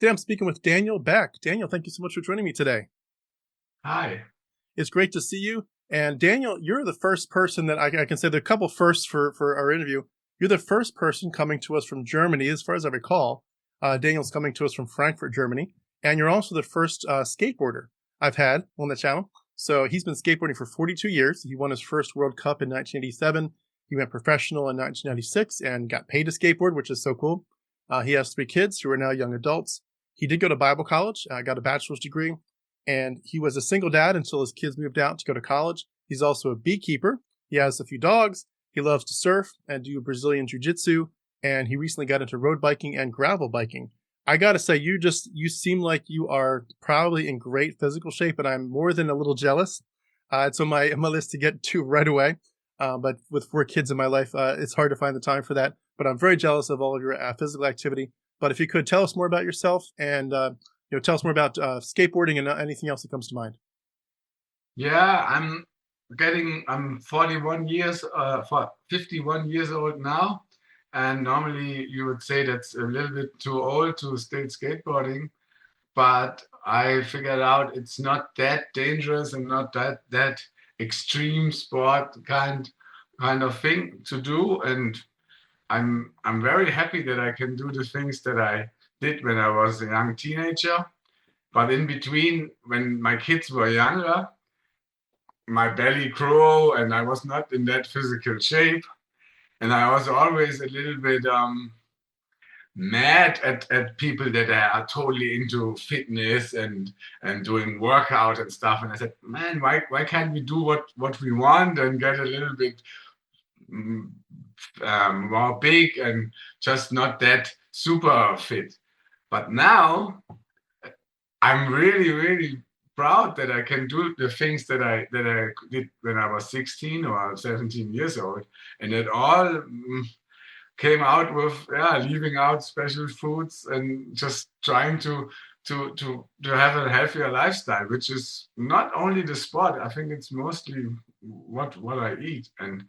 Today I'm speaking with Daniel Beck. Daniel, thank you so much for joining me today. Hi. It's great to see you. And Daniel, you're the first person that I can say there are a couple firsts for our interview. You're the first person coming to us from Germany, as far as I recall. Daniel's coming to us from Frankfurt, Germany. And you're also the first skateboarder I've had on the channel. So he's been skateboarding for 42 years. He won his first World Cup in 1987. He went professional in 1996 and got paid to skateboard, which is so cool. He has 3 kids who are now young adults. He did go to Bible college, got a bachelor's degree, and he was a single dad until his kids moved out to go to college. He's also a beekeeper. He has a few dogs. He loves to surf and do Brazilian jiu-jitsu, and he recently got into road biking and gravel biking. I gotta say, you seem like you are probably in great physical shape, and I'm more than a little jealous. It's on my list to get to right away. But with 4 kids in my life, it's hard to find the time for that. But I'm very jealous of all of your physical activity. But if you could tell us more about yourself and tell us more about skateboarding and anything else that comes to mind. Yeah, I'm 41 years, 51 years old now. And normally you would say that's a little bit too old to start skateboarding. But I figured out it's not that dangerous and not that extreme sport kind of thing to do. And I'm very happy that I can do the things that I did when I was a young teenager. But in between, when my kids were younger, my belly grew and I was not in that physical shape. And I was always a little bit mad at people that are totally into fitness and doing workout and stuff. And I said, man, why can't we do what we want and get a little bit mm, more big and just not that super fit? But now I'm really, really proud that I can do the things that I did when I was 16 or 17 years old, and it all came out with leaving out special foods and just trying to have a healthier lifestyle, which is not only the sport. I think it's mostly what I eat. And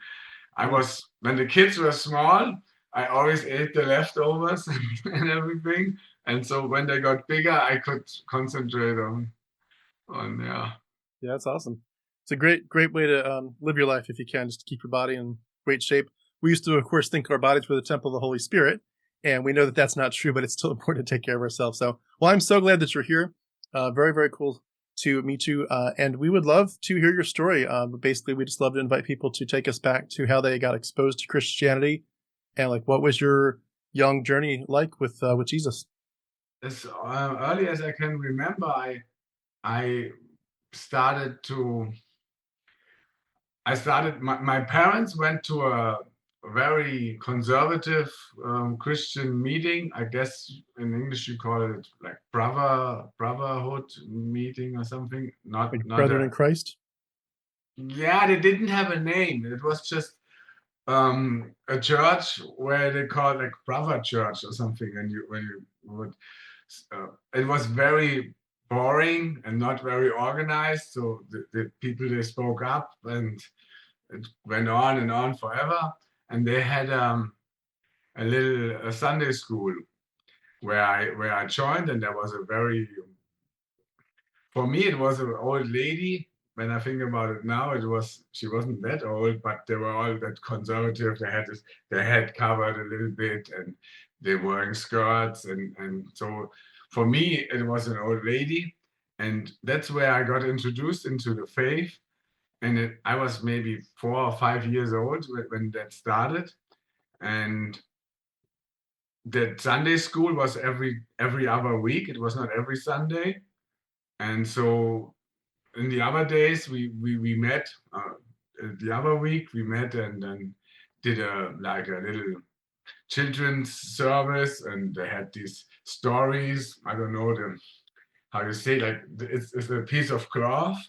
I Mm. was when the kids were small, I always ate the leftovers and everything. And so when they got bigger, I could concentrate on yeah. Yeah, that's awesome. It's a great way to live your life if you can, just to keep your body in great shape. We used to, of course, think our bodies were the temple of the Holy Spirit, and we know that that's not true, but it's still important to take care of ourselves. So, well, I'm so glad that you're here. Very cool to meet you, and we would love to hear your story. Basically, we just love to invite people to take us back to how they got exposed to Christianity, and like what was your young journey like with Jesus. As early as I can remember, I started to my parents went to a very conservative Christian meeting. I guess in English you call it like brotherhood meeting or something. Not Like not brethren in a Christ. Yeah, they didn't have a name. It was just a church where they call it like brother church or something. And you when you would it was very boring and not very organized. So the people they spoke up and it went on and on forever. And they had a Sunday school where I joined, and there was a very for me it was an old lady. When I think about it now, she wasn't that old, but they were all that conservative. They had their head covered a little bit, and they were wearing skirts, and so for me it was an old lady, and that's where I got introduced into the faith. And I was maybe 4 or 5 years old when that started, and that Sunday school was every other week. It was not every Sunday, and so in the other days we met. The other week we met and then did a little children's service, and they had these stories. I don't know how you say, like it's a piece of cloth,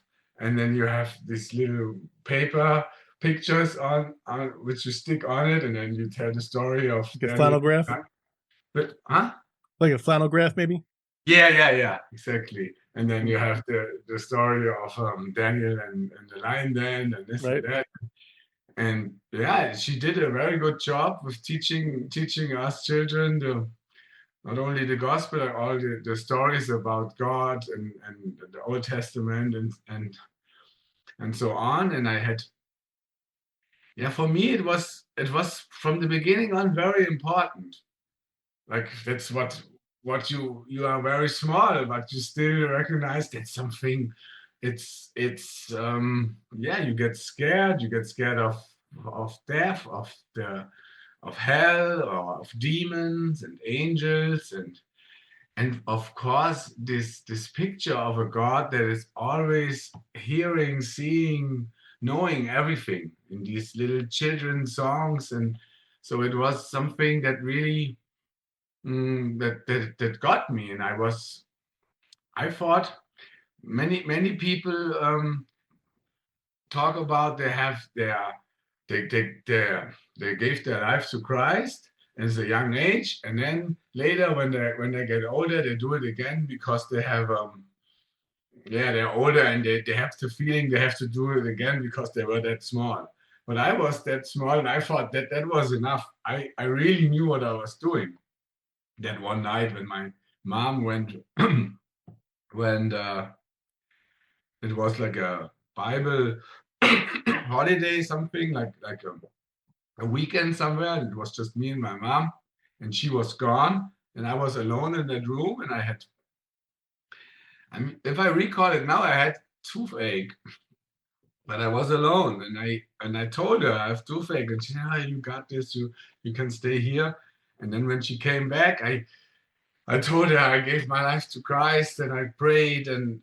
and then you have this little paper pictures on which you stick on it, and then you tell the story of Like a Daniel. flannel graph. But huh? Like a flannel graph, maybe. Yeah, exactly. And then Mm. you have the story of Daniel and the lion den and this and Right. that. And yeah, she did a very good job with teaching us children not only the gospel, all the stories about God and the Old Testament and so on. And I had, yeah, for me it was from the beginning on very important. Like that's what you are very small, but you still recognize that something. It's yeah, you get scared of death, of hell, or of demons and angels, and of course this picture of a God that is always hearing, seeing, knowing everything in these little children's songs. And so it was something that really that got me. And I thought many people talk about they have they gave their life to Christ at a young age, and then later when they get older they do it again because they have yeah, they're older and they have the feeling they have to do it again because they were that small. But I was that small and I thought that that was enough. I really knew what I was doing. That one night when my mom went when it was like a Bible holiday, something like a weekend somewhere. And it was just me and my mom, and she was gone, and I was alone in that room, and I mean, if I recall it now, I had toothache, but I was alone, and I told her I have toothache, and she said, "Ah, you got this, you can stay here." And then when she came back, I told her I gave my life to Christ, and I prayed, and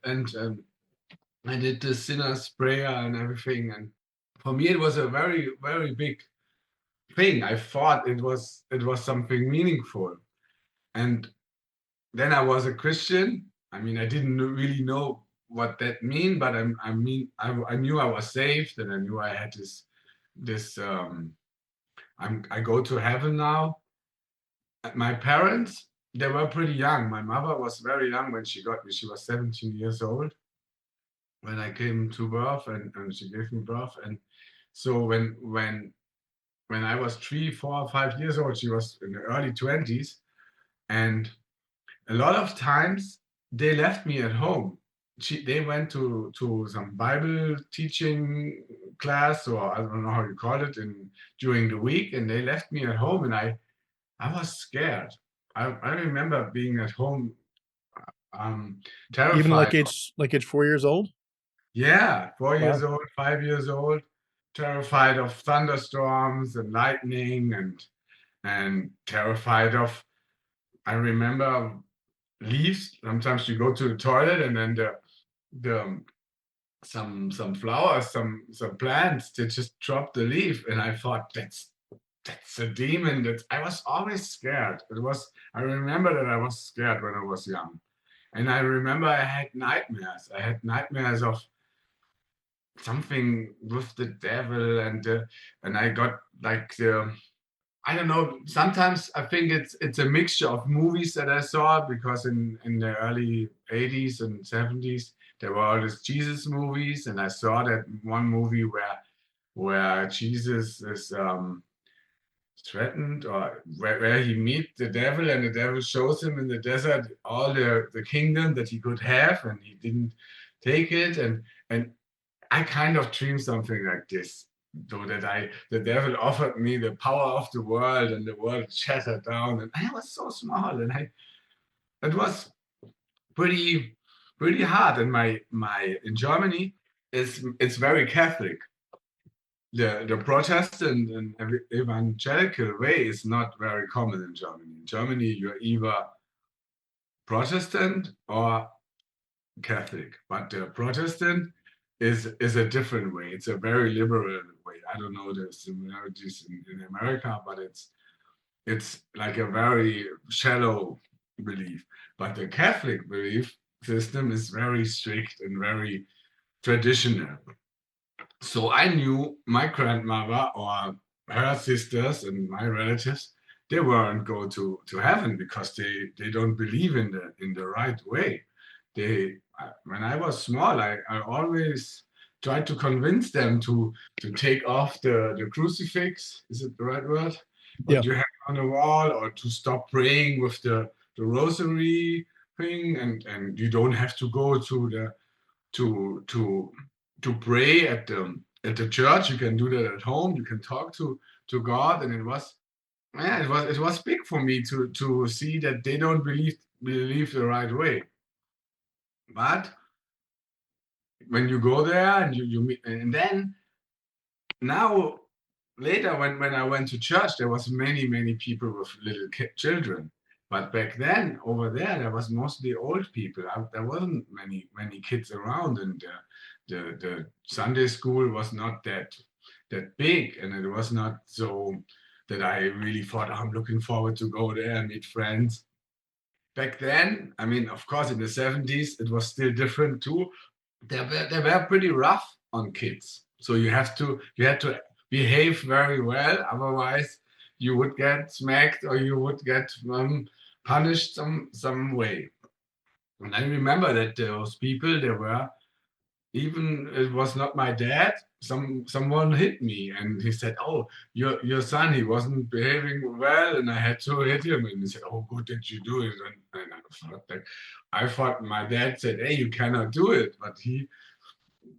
I did the sinner's prayer and everything. And for me, it was a very big thing. I thought it was something meaningful. And then I was a Christian. I mean, I didn't really know what that mean, but I knew I was saved, and I knew I had this I go to heaven now. My parents, they were pretty young. My mother was very young when she got me. She was 17 years old when I came to birth, and she gave me birth. And so when I was 3, 4, 5 years old, she was in the early 20s. And a lot of times they left me at home. They went to some Bible teaching class, or I don't know how you call it, during the week, and they left me at home, and I was scared. I remember being at home, um, Even terrified. like age 4 years old. Yeah, 4 years Wow. old, 5 years old, terrified of thunderstorms and lightning, and terrified of. I remember leaves. Sometimes you go to the toilet and then the some flowers, some plants, they just drop the leaf, and I thought that's a demon. That I was always scared. It was. I remember that I was scared when I was young, and I remember I had nightmares. I had nightmares of something with the devil, and I got like the. I don't know. Sometimes I think it's a mixture of movies that I saw, because in the early 80s and 70s there were all these Jesus movies, and I saw that one movie where Jesus is threatened, or where he meets the devil, and the devil shows him in the desert all the kingdom that he could have, and he didn't take it, and I kind of dreamed something like this, so that the devil offered me the power of the world, and the world shattered down, and I was so small, and it was pretty pretty hard. And my in Germany it's very Catholic. The Protestant and evangelical way is not very common in Germany. In Germany, you're either Protestant or Catholic, but the Protestant is a different way. It's a very liberal way. I don't know the similarities in America, but it's like a very shallow belief. But the Catholic belief system is very strict and very traditional. So I knew my grandmother or her sisters and my relatives, they weren't go to heaven because they don't believe in the right way. When I was small, I always tried to convince them to take off the crucifix. Is it the right word? Yeah. What you have on the wall, or to stop praying with the rosary thing, and you don't have to go to the to pray at the church. You can do that at home. You can talk to God, and it was, yeah, it was big for me to see that they don't believe the right way. But when you go there and you meet, and then now later when I went to church, there was many people with little children. But back then over there was mostly old people. There wasn't many kids around, and the Sunday school was not that big, and it was not so that I really thought, "Oh, I'm looking forward to go there and meet friends." Back then, I mean, of course, in the 70s, it was still different too. They were pretty rough on kids. So you had to behave very well, otherwise you would get smacked or you would get punished some way. And I remember that those people, they were, even it was not my dad. Someone hit me, and he said, "Oh, your son, he wasn't behaving well, and I had to hit him." And he said, "Oh, good that you do it." And I thought my dad said, "Hey, you cannot do it," but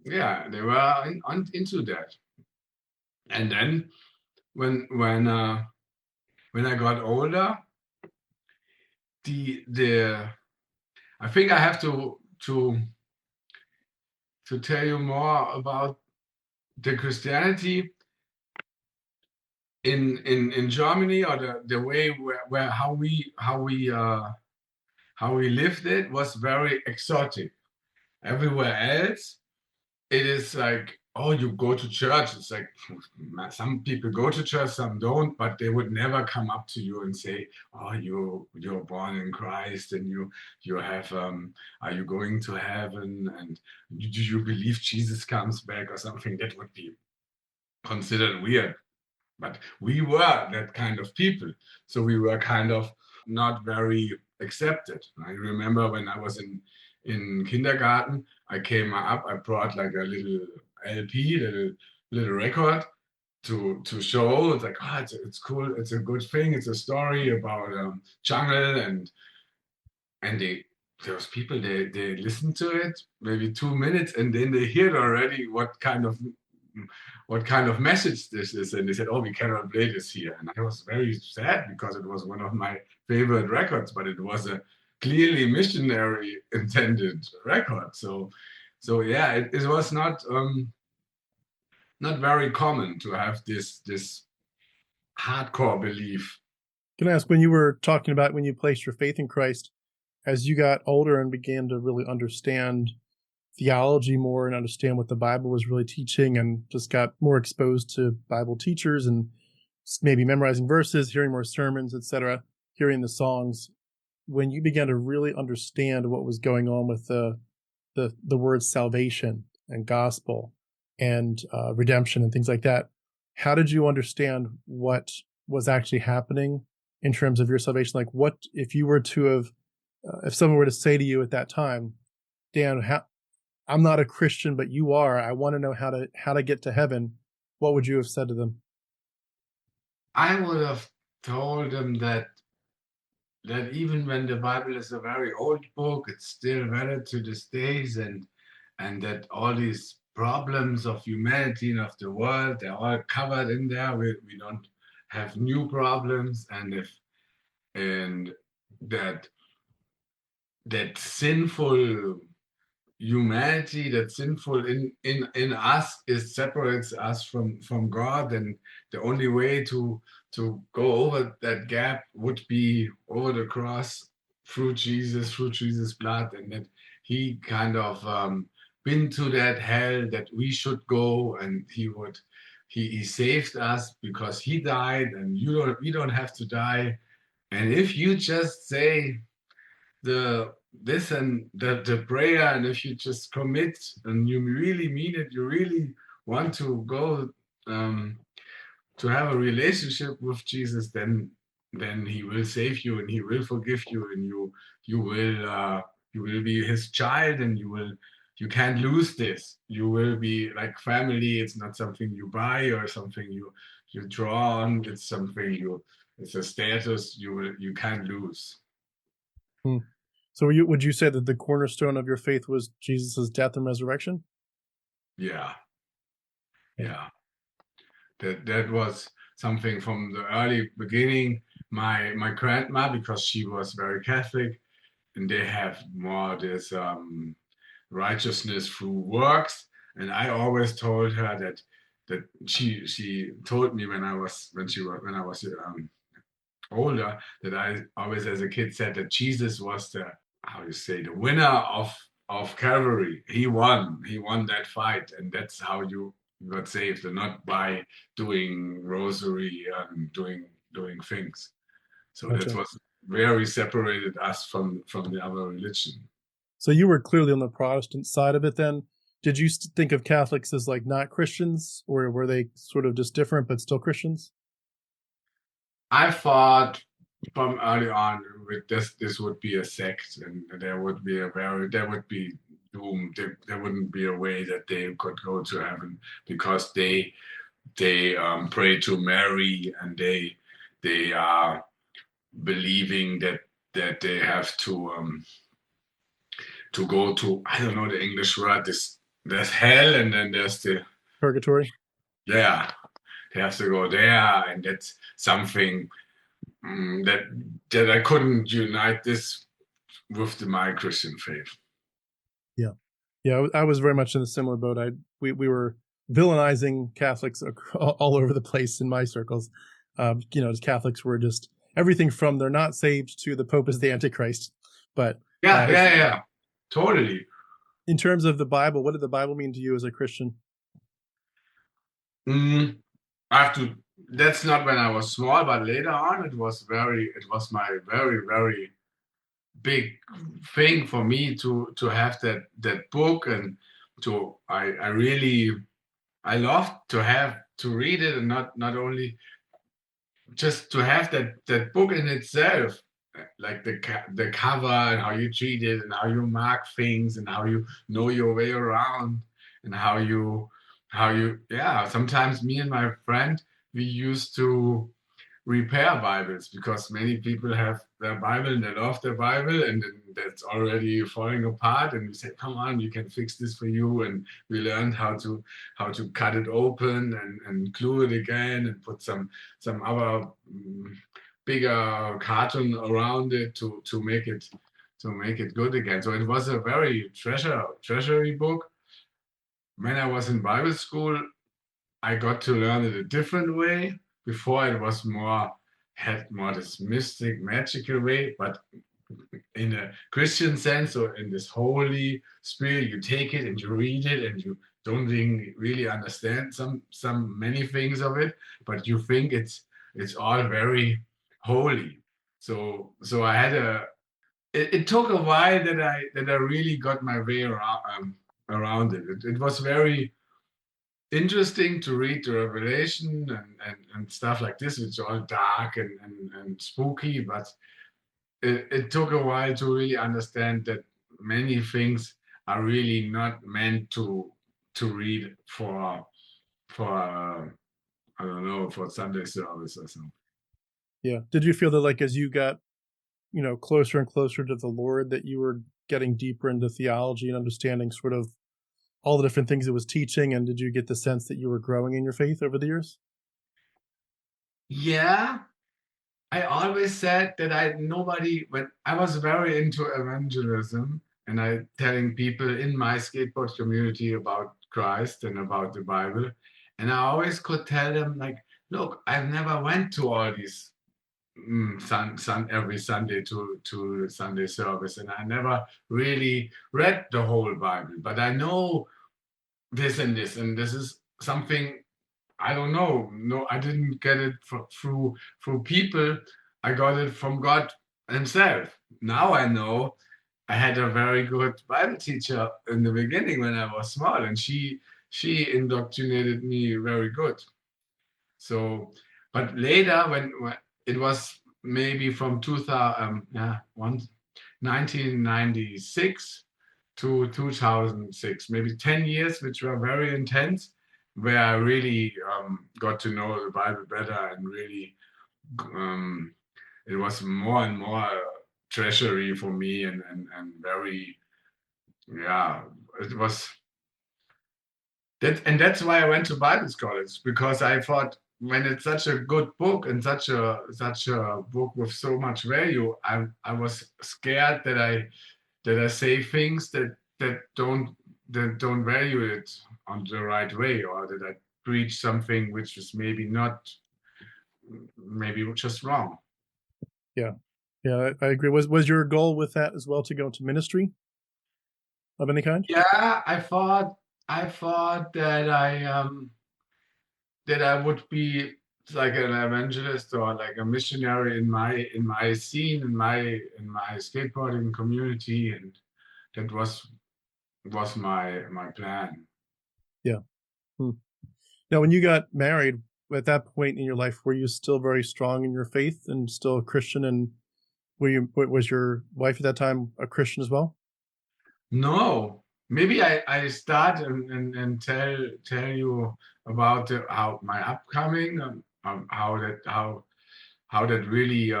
yeah, they were into that. And then when when uh, when I got older, the I think I have to tell you more about the Christianity in Germany, or the way where how we lived it was very exotic. Everywhere else, it is like, oh, you go to church. It's like some people go to church, some don't, but they would never come up to you and say, "Oh, you're born in Christ, and you have are you going to heaven, and do you believe Jesus comes back or something?" That would be considered weird. But we were that kind of people. So we were kind of not very accepted. I remember when I was in kindergarten, I came up, I brought like a little LP, little record to show. It's like, oh, it's cool, it's a good thing, it's a story about jungle, and those people, they listen to it maybe 2 minutes, and then they hear already what kind of message this is, and they said, "Oh, we cannot play this here." And I was very sad because it was one of my favorite records, but it was a clearly missionary intended record. So yeah, it was not very common to have this hardcore belief. Can I ask, when you were talking about when you placed your faith in Christ, as you got older and began to really understand theology more and understand what the Bible was really teaching, and just got more exposed to Bible teachers and maybe memorizing verses, hearing more sermons, etc., hearing the songs, when you began to really understand what was going on with the words salvation and gospel and redemption and things like that, how did you understand what was actually happening in terms of your salvation? Like, what if you were to have, if someone were to say to you at that time, "Dan, I'm not a Christian, but you are. I want to know how to get to heaven," what would you have said to them? I would have told them that even when the Bible is a very old book, it's still valid to these days, and that all these problems of humanity and of the world, they're all covered in there. We don't have new problems, and that sinful humanity, that sinful in us, is separates us from God, and the only way to go over that gap would be over the cross, through Jesus' blood, and that he kind of been to that hell that we should go, and he saved us because he died, and we don't have to die. And if you just say the this and the prayer, and if you just commit and you really mean it, you really want to go um, to have a relationship with Jesus, then he will save you, and he will forgive you, and you will be his child, and you can't lose this. You will be like family. It's not something you buy or something you draw on. It's something it's a status you can't lose. Hmm. So would you say that the cornerstone of your faith was Jesus' death and resurrection? Yeah, Yeah. yeah. That was something from the early beginning. My grandma, because she was very Catholic, and they have more this righteousness through works. And I always told her that she told me when I was older, that I always as a kid said that Jesus was the, how you say, the winner of Calvary. He won that fight, and that's how you got saved, and not by doing rosary and doing things. So that's Gotcha. what very separated us from the other religion. So you were clearly on the Protestant side of it then. Did you think of Catholics as like not Christians, or were they sort of just different but still Christians? I thought from early on with this would be a sect, and there would be doomed. There wouldn't be a way that they could go to heaven, because they pray to Mary, and they are believing that they have to go to, I don't know the English word. There's hell, and then there's the, Purgatory? yeah, they have to go there, and that's something that I couldn't unite this with my Christian faith. Yeah. Yeah, I was very much in a similar boat. We were villainizing Catholics all over the place in my circles. As Catholics were just everything from they're not saved to the Pope is the Antichrist. But Yeah, if yeah, yeah, totally. in terms of the Bible, what did the Bible mean to you as a Christian? Mm, I have to. That's not when I was small, but later on, it was my very big thing for me to have that book, and I really I love to have to read it, and not only just to have that book in itself, like the cover, and how you treat it, and how you mark things, and how you know your way around, and how you yeah. Sometimes me and my friend, we used to repair Bibles, because many people have their Bible and they love their Bible, and then that's already falling apart. And we say, "Come on, we can fix this for you." And we learned how to cut it open, and glue it again, and put some other bigger carton around it to make it good again. So it was a very treasury book. When I was in Bible school, I got to learn it a different way. Before, it was had more this mystic, magical way, but in a Christian sense, or in this holy spirit, you take it and you read it, and you don't really understand many things of it, but you think it's all very holy. So I had it took a while that I really got my way around it. It was very interesting to read the Revelation, and stuff like this, which are all dark and spooky, but it took a while to really understand that many things are really not meant to read for I don't know, for Sunday service or something. Yeah. Did you feel that like as you got, closer and closer to the Lord that you were getting deeper into theology and understanding sort of all the different things it was teaching, and did you get the sense that you were growing in your faith over the years? Yeah, I always said that when I was very into evangelism, and I telling people in my skateboard community about Christ and about the Bible, and I always could tell them, like, look, I've never went to all these every Sunday to Sunday service, and I never really read the whole Bible, but I know this and this, and this is something I don't know. No, I didn't get it through people. I got it from God Himself. Now I know. I had a very good Bible teacher in the beginning when I was small, and she indoctrinated me very good. So, but later when it was maybe from 2000, 1996 to 2006, maybe 10 years, which were very intense, where I really got to know the Bible better, and really um, it was more and more treasury for me, and very, yeah, it was that. And that's why I went to Bible college, because I thought, when it's such a good book and such a book with so much value, I was scared that I say things that don't value it on the right way, or that I preach something which is maybe just wrong. Yeah. Yeah, I agree. Was your goal with that as well to go into ministry of any kind? Yeah, I thought that I would be like an evangelist or like a missionary in my scene, in my skateboarding community, and that was my plan. Yeah. Hmm. Now, when you got married, at that point in your life, were you still very strong in your faith and still a Christian? And was your wife at that time a Christian as well? No, maybe I start and tell you about how my upcoming, how that really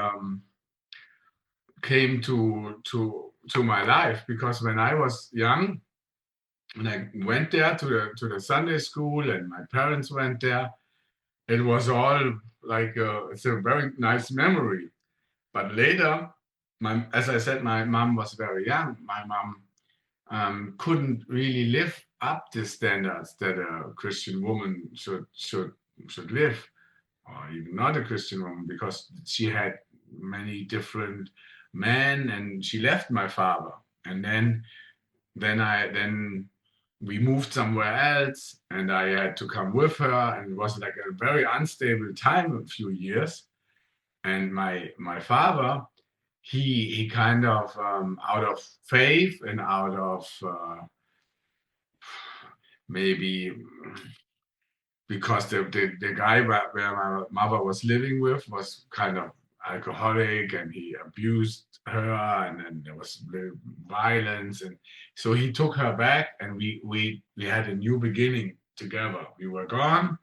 came to my life, because when I was young, when I went there to the Sunday school and my parents went there, it was all like it's a very nice memory. But later, as I said, my mom was very young. My mom couldn't really live up to standards that a Christian woman should live, or even not a Christian woman, because she had many different men, and she left my father, and then we moved somewhere else, and I had to come with her, and it was like a very unstable time, a few years. And my father, he kind of out of faith and out of maybe because the guy where my mother was living with was kind of alcoholic, and he abused her, and then there was violence, and so he took her back, and we had a new beginning together. We were gone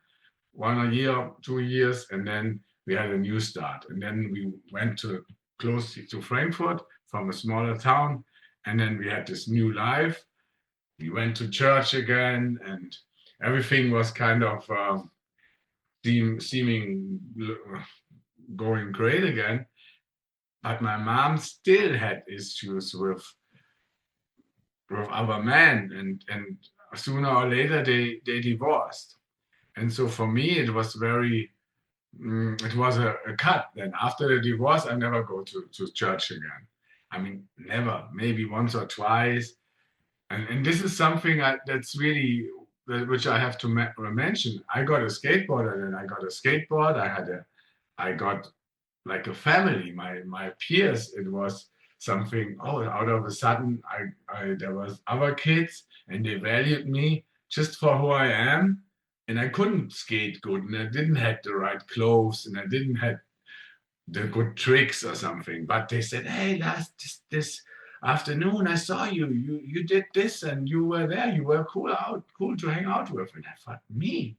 1 year, 2 years, and then we had a new start, and then we went to close to Frankfurt from a smaller town, and then we had this new life. We went to church again, and everything was kind of seeming going great again. But my mom still had issues with other men, and sooner or later they divorced. And so for me, it was it was a cut. Then after the divorce, I never go to church again. I mean, never, maybe once or twice. And this is something that's really, which I have to mention. I got a skateboard, and then I got a skateboard. I got like a family, my peers. It was something. Oh, out of a sudden, I there was other kids, and they valued me just for who I am. And I couldn't skate good, and I didn't have the right clothes, and I didn't have the good tricks or something. But they said, "Hey, last this afternoon, I saw you. You did this, and you were there. You were cool to hang out with." And I thought, me,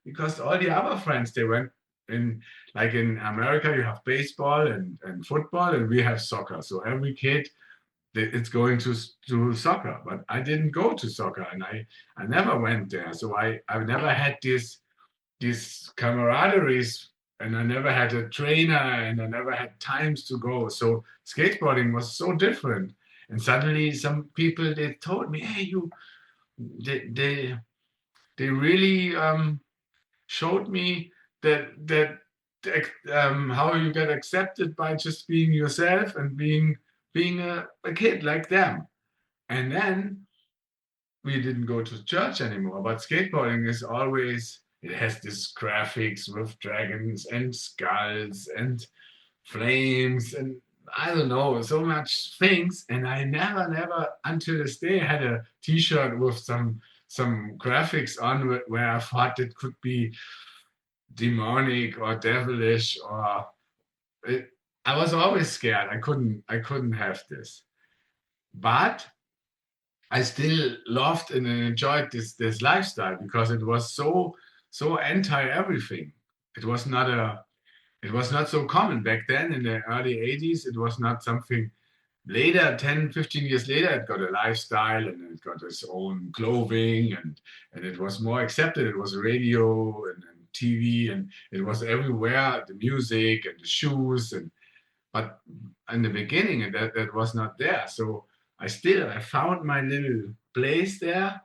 because all the other friends, they went in, like in America, you have baseball and football, and we have soccer. So every kid, it's going to soccer. But I didn't go to soccer, and I never went there. So I never had this camaraderies, and I never had a trainer, and I never had times to go. So skateboarding was so different. And suddenly some people, they told me, hey, they really showed me that how you get accepted by just being yourself and being a kid like them. And then we didn't go to church anymore. But skateboarding is always, it has this graphics with dragons and skulls and flames, and I don't know, so much things. And I never until this day had a T-shirt with some graphics on where I thought it could be demonic or devilish, or it, I was always scared. I couldn't have this. But I still loved and enjoyed this lifestyle, because it was so anti everything. It was not It was not so common back then in the early 80s. It was not something. Later, 10, 15 years later, it got a lifestyle and it got its own clothing, and it was more accepted. It was radio and TV, and it was everywhere, the music and the shoes. But in the beginning, that was not there. So I found my little place there,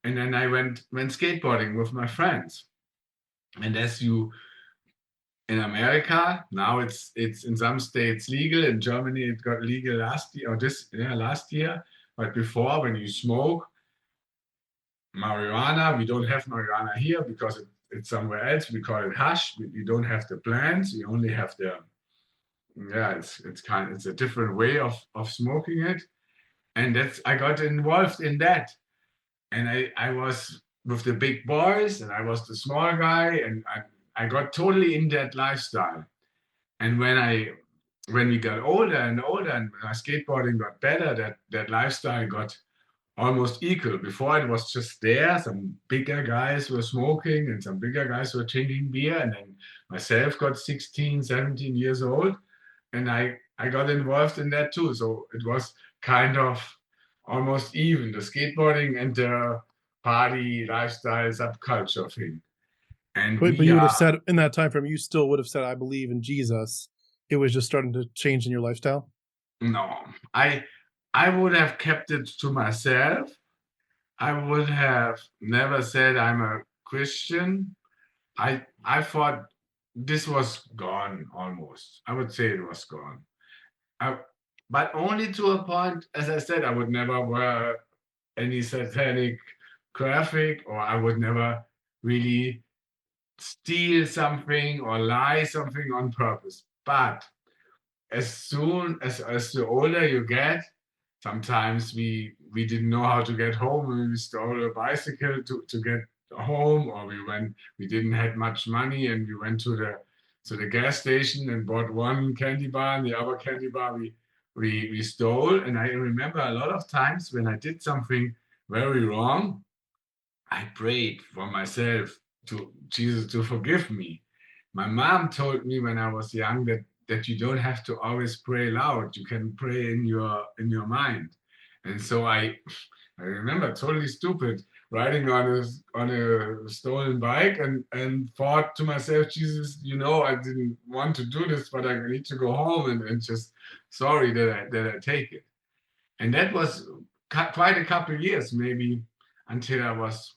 and then I went skateboarding with my friends. And as you in America. Now it's in some states legal. In Germany, it got legal last year. But before, when you smoke marijuana, we don't have marijuana here because it's somewhere else. We call it hash. We don't have the plants. We only have the it's a different way of smoking it. And that's I got involved in that. And I was with the big boys and I was the small guy and I got totally in that lifestyle. And when we got older and older and my skateboarding got better, that lifestyle got almost equal. Before it was just there, some bigger guys were smoking and some bigger guys were drinking beer. And then myself got 16, 17 years old and I got involved in that too. So it was kind of almost even the skateboarding and the party lifestyle subculture thing. And But we you would have are said in that time frame, you still would have said, "I believe in Jesus." It was just starting to change in your lifestyle. no, I would have kept it to myself. I would have never said I'm a Christian. I thought this was gone almost. I would say it was gone. I, but only to a point, as I said, I would never wear any satanic graphic, or I would never really steal something or lie something on purpose. But as soon as the older you get, sometimes we didn't know how to get home and we stole a bicycle to get home, or we didn't have much money and we went to the gas station and bought one candy bar and the other candy bar we stole. And I remember a lot of times when I did something very wrong, I prayed for myself to Jesus to forgive me. My mom told me when I was young that you don't have to always pray loud. You can pray in your mind. And so I remember totally stupid riding on a stolen bike and thought to myself, Jesus, I didn't want to do this, but I need to go home and just sorry that I take it. And that was quite a couple of years, maybe until I was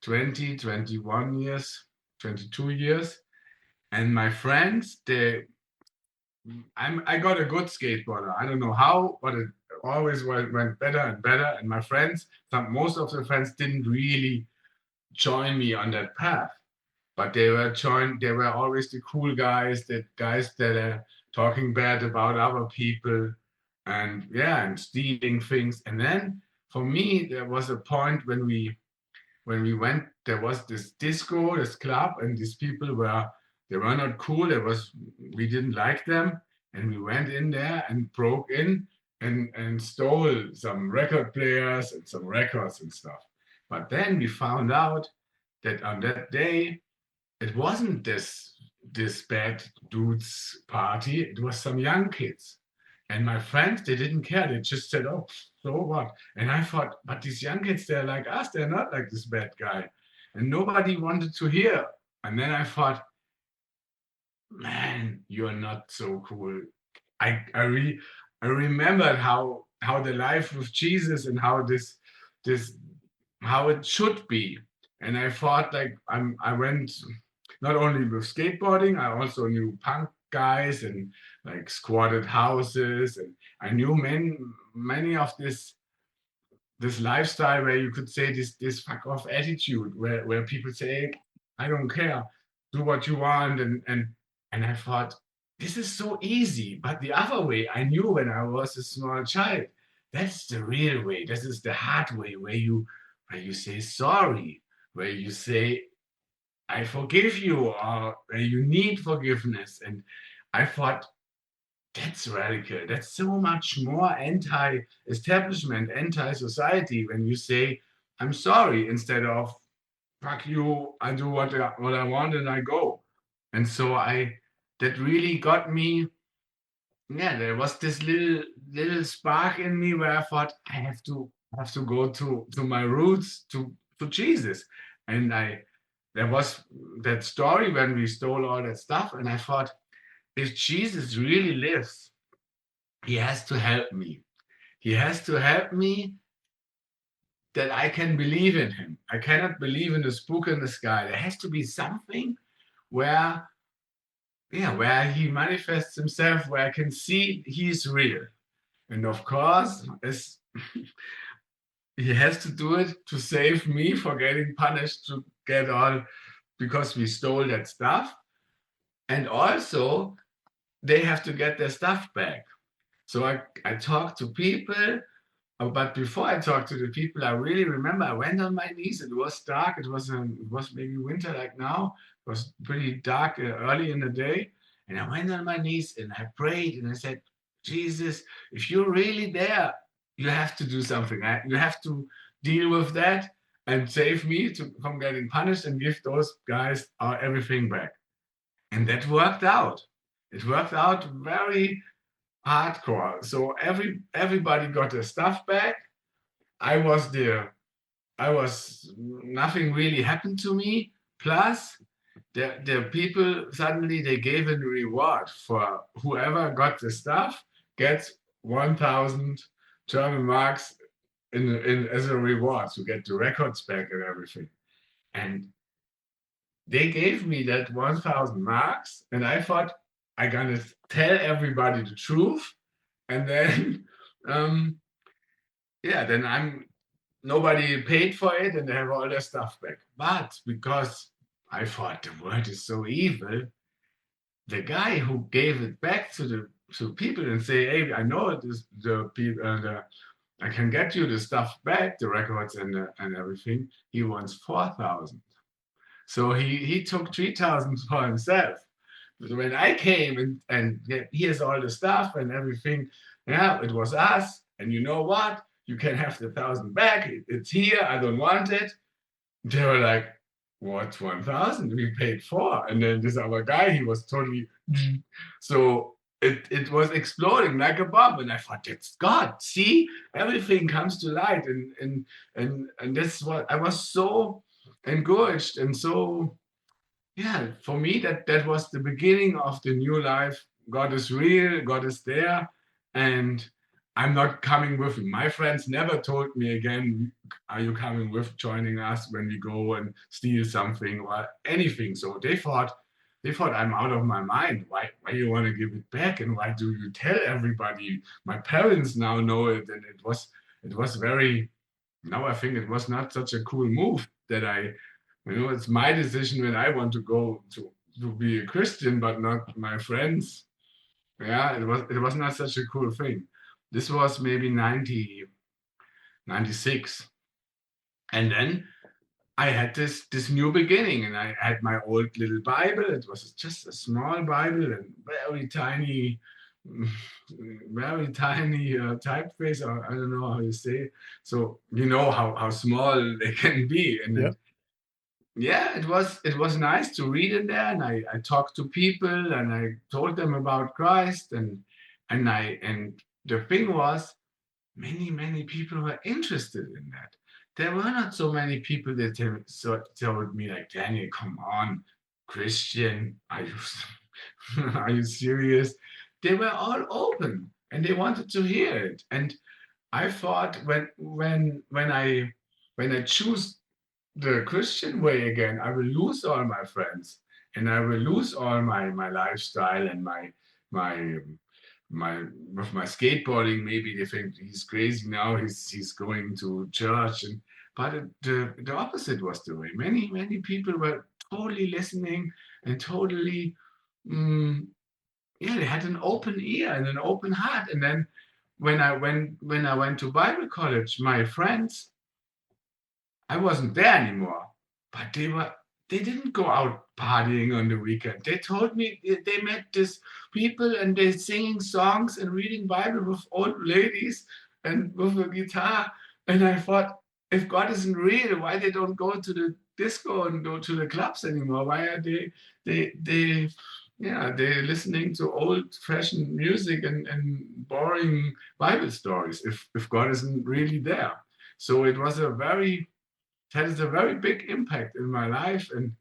20, 21 years, 22 years. And my friends, I got a good skateboarder. I don't know how, but it always went better and better. And my friends, most of the friends didn't really join me on that path, but they were always the cool guys, the guys that are talking bad about other people and stealing things. And then for me, there was a point when we went, there was this disco, this club, and these people they were not cool. We didn't like them, and we went in there and broke in and stole some record players and some records and stuff. But then we found out that on that day it wasn't this bad dudes party. It was some young kids. And my friends, they didn't care. They just said, "Oh, so what?" And I thought, but these young kids, they're like us. They're not like this bad guy. And nobody wanted to hear. And then I thought, man, you're not so cool. I remembered how the life with Jesus and this how it should be. And I thought like I went not only with skateboarding, I also knew punk guys and like squatted houses, and I knew many of this lifestyle where you could say this fuck off attitude where people say, I don't care, do what you want, and I thought this is so easy. But the other way I knew when I was a small child, that's the real way. This is the hard way where you say sorry, where you say I forgive you, or where you need forgiveness. And I thought that's radical. That's so much more anti-establishment, anti-society when you say, I'm sorry, instead of, fuck you, I do what I want and I go. And so that really got me. Yeah, there was this little spark in me where I thought I have to go to my roots, to Jesus. And there was that story when we stole all that stuff, and I thought, if Jesus really lives, he has to help me. He has to help me that I can believe in him. I cannot believe in the spook in the sky. There has to be something where, yeah, where he manifests himself, where I can see he's real. And of course, he has to do it to save me for getting punished, to get all, because we stole that stuff. And also, they have to get their stuff back. So I talked to people. But before I talked to the people, I really remember I went on my knees. It was dark. It was maybe winter like now. It was pretty dark early in the day. And I went on my knees and I prayed and I said, Jesus, if you're really there, you have to do something. You have to deal with that and save me from getting punished and give those guys everything back. And that worked out. It worked out very hardcore. So everybody got their stuff back. I was there. Nothing really happened to me. Plus, the people suddenly they gave a reward for whoever got the stuff gets 1,000 German marks in as a reward to get the records back and everything. And they gave me that 1,000 marks, and I thought I'm gonna tell everybody the truth, and then yeah, then nobody paid for it, and they have all their stuff back. But because I thought the world is so evil, the guy who gave it back to people and say, hey, I know it is the people, I can get you the stuff back, the records and everything. He wants 4,000. So he took 3,000 for himself. But when I came and here's all the stuff and everything, yeah, it was us. And you know what? You can have the 1,000 back. It's here. I don't want it. They were like, what's 1,000? We paid 4. And then this other guy, he was totally, so it was exploding like a bomb. And I thought, it's God. See, everything comes to light. And that's what I was so encouraged and so, yeah, for me that was the beginning of the new life. God is real, God is there, and I'm not coming with him. My friends never told me again, are you coming with joining us when we go and steal something or anything? So they thought I'm out of my mind. Why you want to give it back, and why do you tell everybody? My parents now know it, and it was very, now I think it was not such a cool move that it's my decision when I want to go to be a Christian, but not my friends. Yeah, it was not such a cool thing. This was maybe 96. And then I had this new beginning, and I had my old little Bible. It was just a small Bible and very tiny typeface, or I don't know how you say it. So you know how small they can be. And Yep. yeah, it was nice to read in there, and I talked to people and I told them about Christ, and the thing was, many people were interested in that. There were not so many people that told me like, Daniel, come on, Christian, are you are you serious? They were all open and they wanted to hear it. And I thought when I choose the Christian way again, I will lose all my friends and I will lose all my lifestyle and my my with my skateboarding. Maybe they think he's crazy now. He's going to church, but the opposite was the way. Many people were totally listening and totally, mm, yeah, they had an open ear and an open heart. And then when I went to Bible college, my friends, I wasn't there anymore, but they didn't go out partying on the weekend. They told me they met these people and they're singing songs and reading Bible with old ladies and with a guitar. And I thought, if God isn't real, why they don't go to the disco and go to the clubs anymore? Why are they yeah, they're listening to old-fashioned music and boring Bible stories if God isn't really there. So it was has a very big impact in my life, and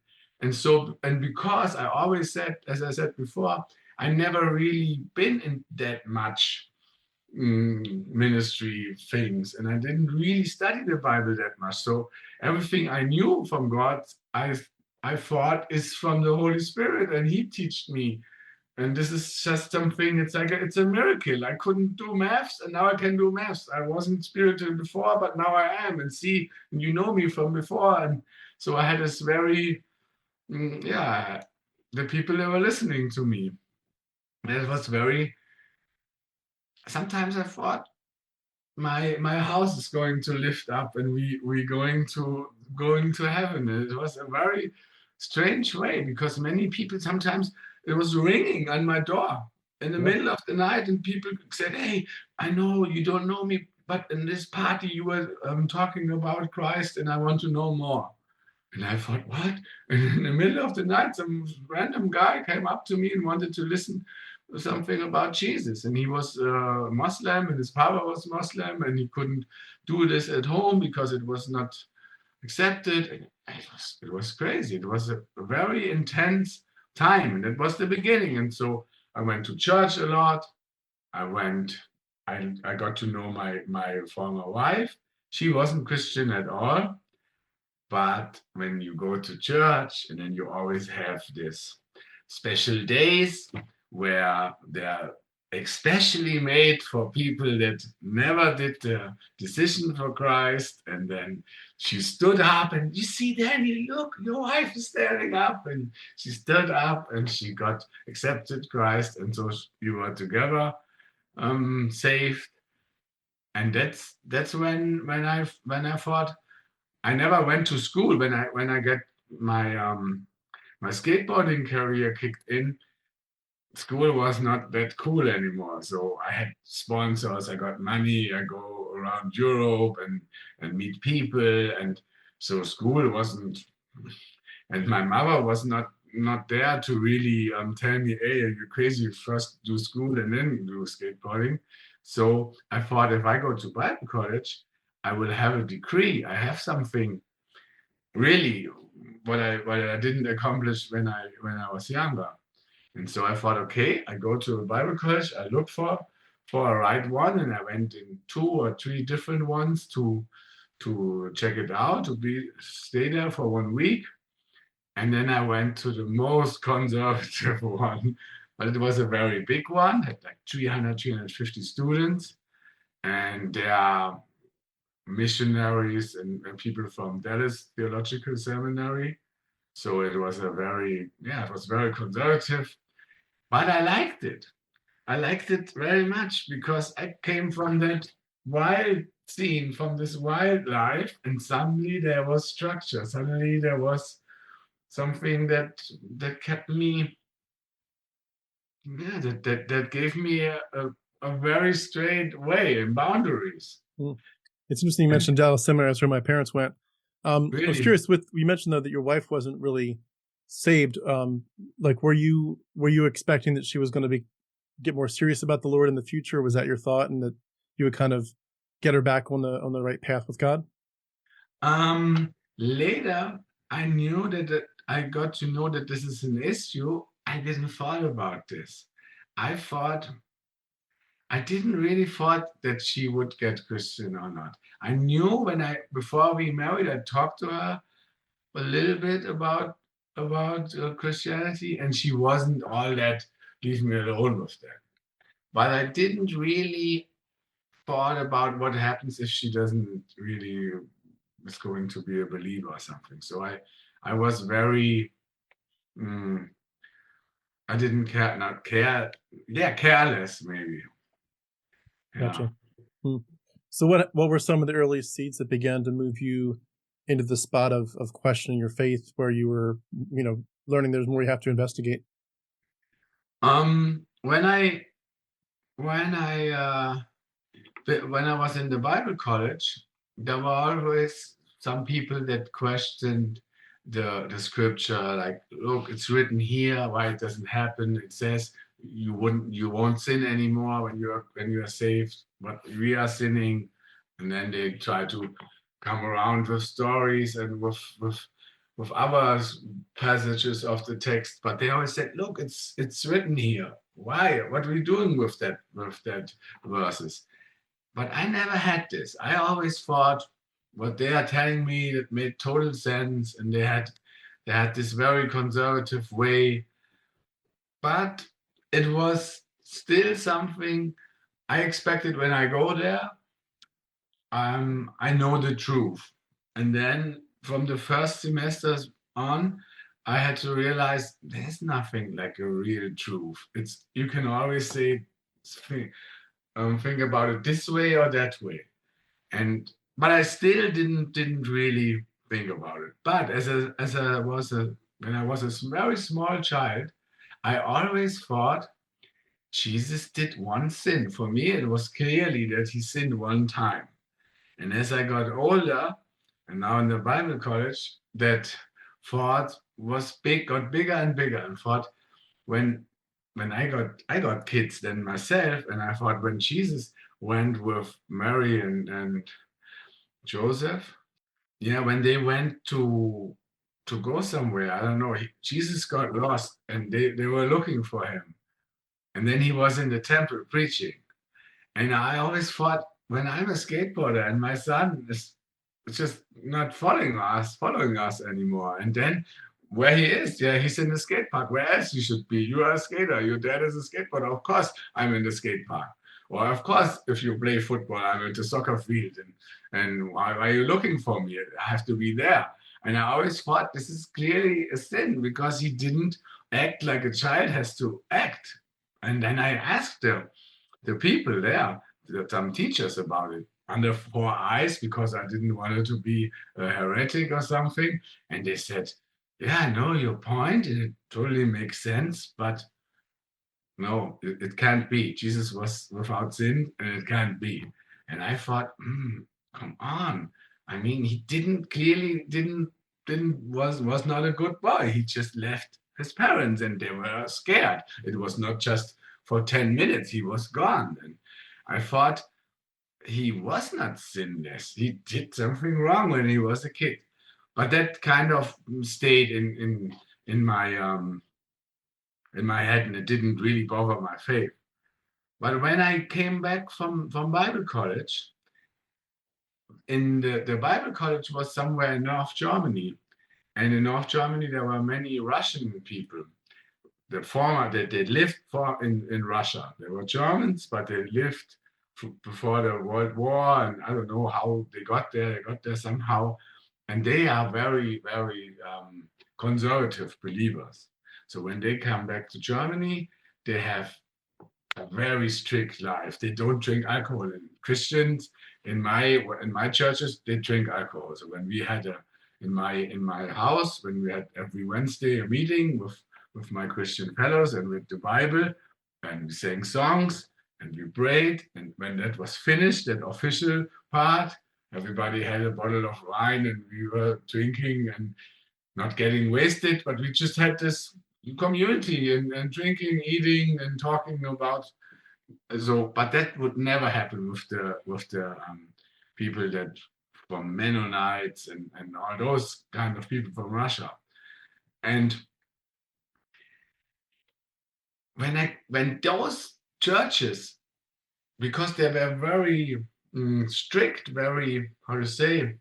because I always said, as I said before, I never really been in that much ministry things, and I didn't really study the Bible that much. So everything I knew from God, I thought is from the Holy Spirit, and He taught me. And this is just something. It's like it's a miracle. I couldn't do maths, and now I can do maths. I wasn't spiritual before, but now I am. And see, you know me from before, and so I had this very, yeah, the people that were listening to me. It was very. Sometimes I thought my house is going to lift up and we going to heaven. It was a very strange way because many people sometimes it was ringing on my door in the Yeah. middle of the night and people said, hey, I know you don't know me, but in this party you were talking about Christ and I want to know more. And I thought, what? And in the middle of the night, some random guy came up to me and wanted to listen to something about Jesus. And he was Muslim, and his father was Muslim, and he couldn't do this at home because it was not accepted. And it was crazy. It was a very intense time, and it was the beginning. And so I went to church a lot. I went. I got to know my former wife. She wasn't Christian at all. But when you go to church, and then you always have this special days where they're especially made for people that never did the decision for Christ. And then she stood up, and you see, Danny, look, your wife is standing up. And she stood up and she got accepted Christ. And so you were together saved. And that's when I thought, I never went to school when I get my skateboarding career kicked in. School was not that cool anymore. So I had sponsors, I got money, I go around Europe and meet people, and so school wasn't. And my mother was not there to really tell me, hey, you're crazy, you first do school and then do skateboarding. So I thought if I go to Bible college, I will have a degree. I have something really what I didn't accomplish when I was younger. And so I thought, okay, I go to a Bible college, I look for a right one, and I went in 2 or 3 different ones to check it out, to stay there for 1 week. And then I went to the most conservative one, but it was a very big one, had like 350 students, and there are missionaries and people from Dallas Theological Seminary. So it was it was very conservative, but I liked it. I liked it very much because I came from that wild scene, from this wild life, and suddenly there was structure. Suddenly there was something that kept me, that gave me a very straight way and boundaries. Mm. It's interesting you And mentioned Dallas Seminary. That's where my parents went. I was really, curious. You mentioned though that your wife wasn't really saved. Like, were you expecting that she was going to get more serious about the Lord in the future? Was that your thought, and that you would kind of get her back on the right path with God? later I knew that I got to know that this is an issue. I didn't thought about this. I thought I didn't really thought that she would get Christian or not. I knew before we married, I talked to her a little bit about Christianity, and she wasn't all that. Leave me alone with that. But I didn't really thought about what happens if she doesn't really is going to be a believer or something. So I was very mm, I didn't care, not care, yeah, careless maybe. Yeah. Gotcha. Hmm. So what were some of the earliest seeds that began to move you into the spot of questioning your faith, where you were, learning there's more you have to investigate? When I was in the Bible college, there were always some people that questioned the scripture, like, look, it's written here, why it doesn't happen. It says you won't sin anymore when you are saved, but we are sinning. And then they try to come around with stories and with other passages of the text, but they always said, look, it's written here. Why? What are we doing with that verses? But I never had this. I always thought what they are telling me that made total sense, and they had this very conservative way, but it was still something I expected when I go there. I know the truth, and then from the first semesters on, I had to realize there's nothing like a real truth. It's you can always say think about it this way or that way. And but I still didn't really think about it. But as I was a when I was a very small child, I always thought Jesus did one sin. For me, it was clearly that he sinned one time. And as I got older, and now in the Bible college, that thought got bigger and bigger, and thought when I got kids then myself, and I thought when Jesus went with Mary and Joseph, yeah, when they went to go somewhere, I don't know, Jesus got lost and they were looking for him. And then he was in the temple preaching. And I always thought when I'm a skateboarder and my son is just not following us anymore. And then where he is, yeah, he's in the skate park. Where else you should be? You are a skater. Your dad is a skateboarder. Of course, I'm in the skate park. Or of course, if you play football, I'm at the soccer field. And why are you looking for me? I have to be there. And I always thought this is clearly a sin because he didn't act like a child has to act. And then I asked the people there, some teachers about it under four eyes because I didn't want it to be a heretic or something. And they said, yeah, I know your point. And it totally makes sense, but no, it can't be. Jesus was without sin and it can't be. And I thought, come on. I mean, he didn't was not a good boy. He just left his parents and they were scared. It was not just for 10 minutes, he was gone. And I thought he was not sinless. He did something wrong when he was a kid. But that kind of stayed in my head, and it didn't really bother my faith. But when I came back from Bible college, in the Bible college was somewhere in North Germany. And in North Germany, there were many Russian people. They lived in Russia. They were Germans, but they lived before the World War, and I don't know how they got there. They got there somehow, and they are very, very conservative believers. So when they come back to Germany, they have a very strict life. They don't drink alcohol. And Christians in my churches, they drink alcohol. So when we had in my house, when we had every Wednesday a meeting with my Christian fellows and read the Bible, and we sang songs and we prayed. And when that was finished, that official part, everybody had a bottle of wine and we were drinking and not getting wasted, but we just had this community and drinking, eating, and talking about. So, but that would never happen with the people that from Mennonites and all those kind of people from Russia. And when those churches, because they were very strict, very how to say,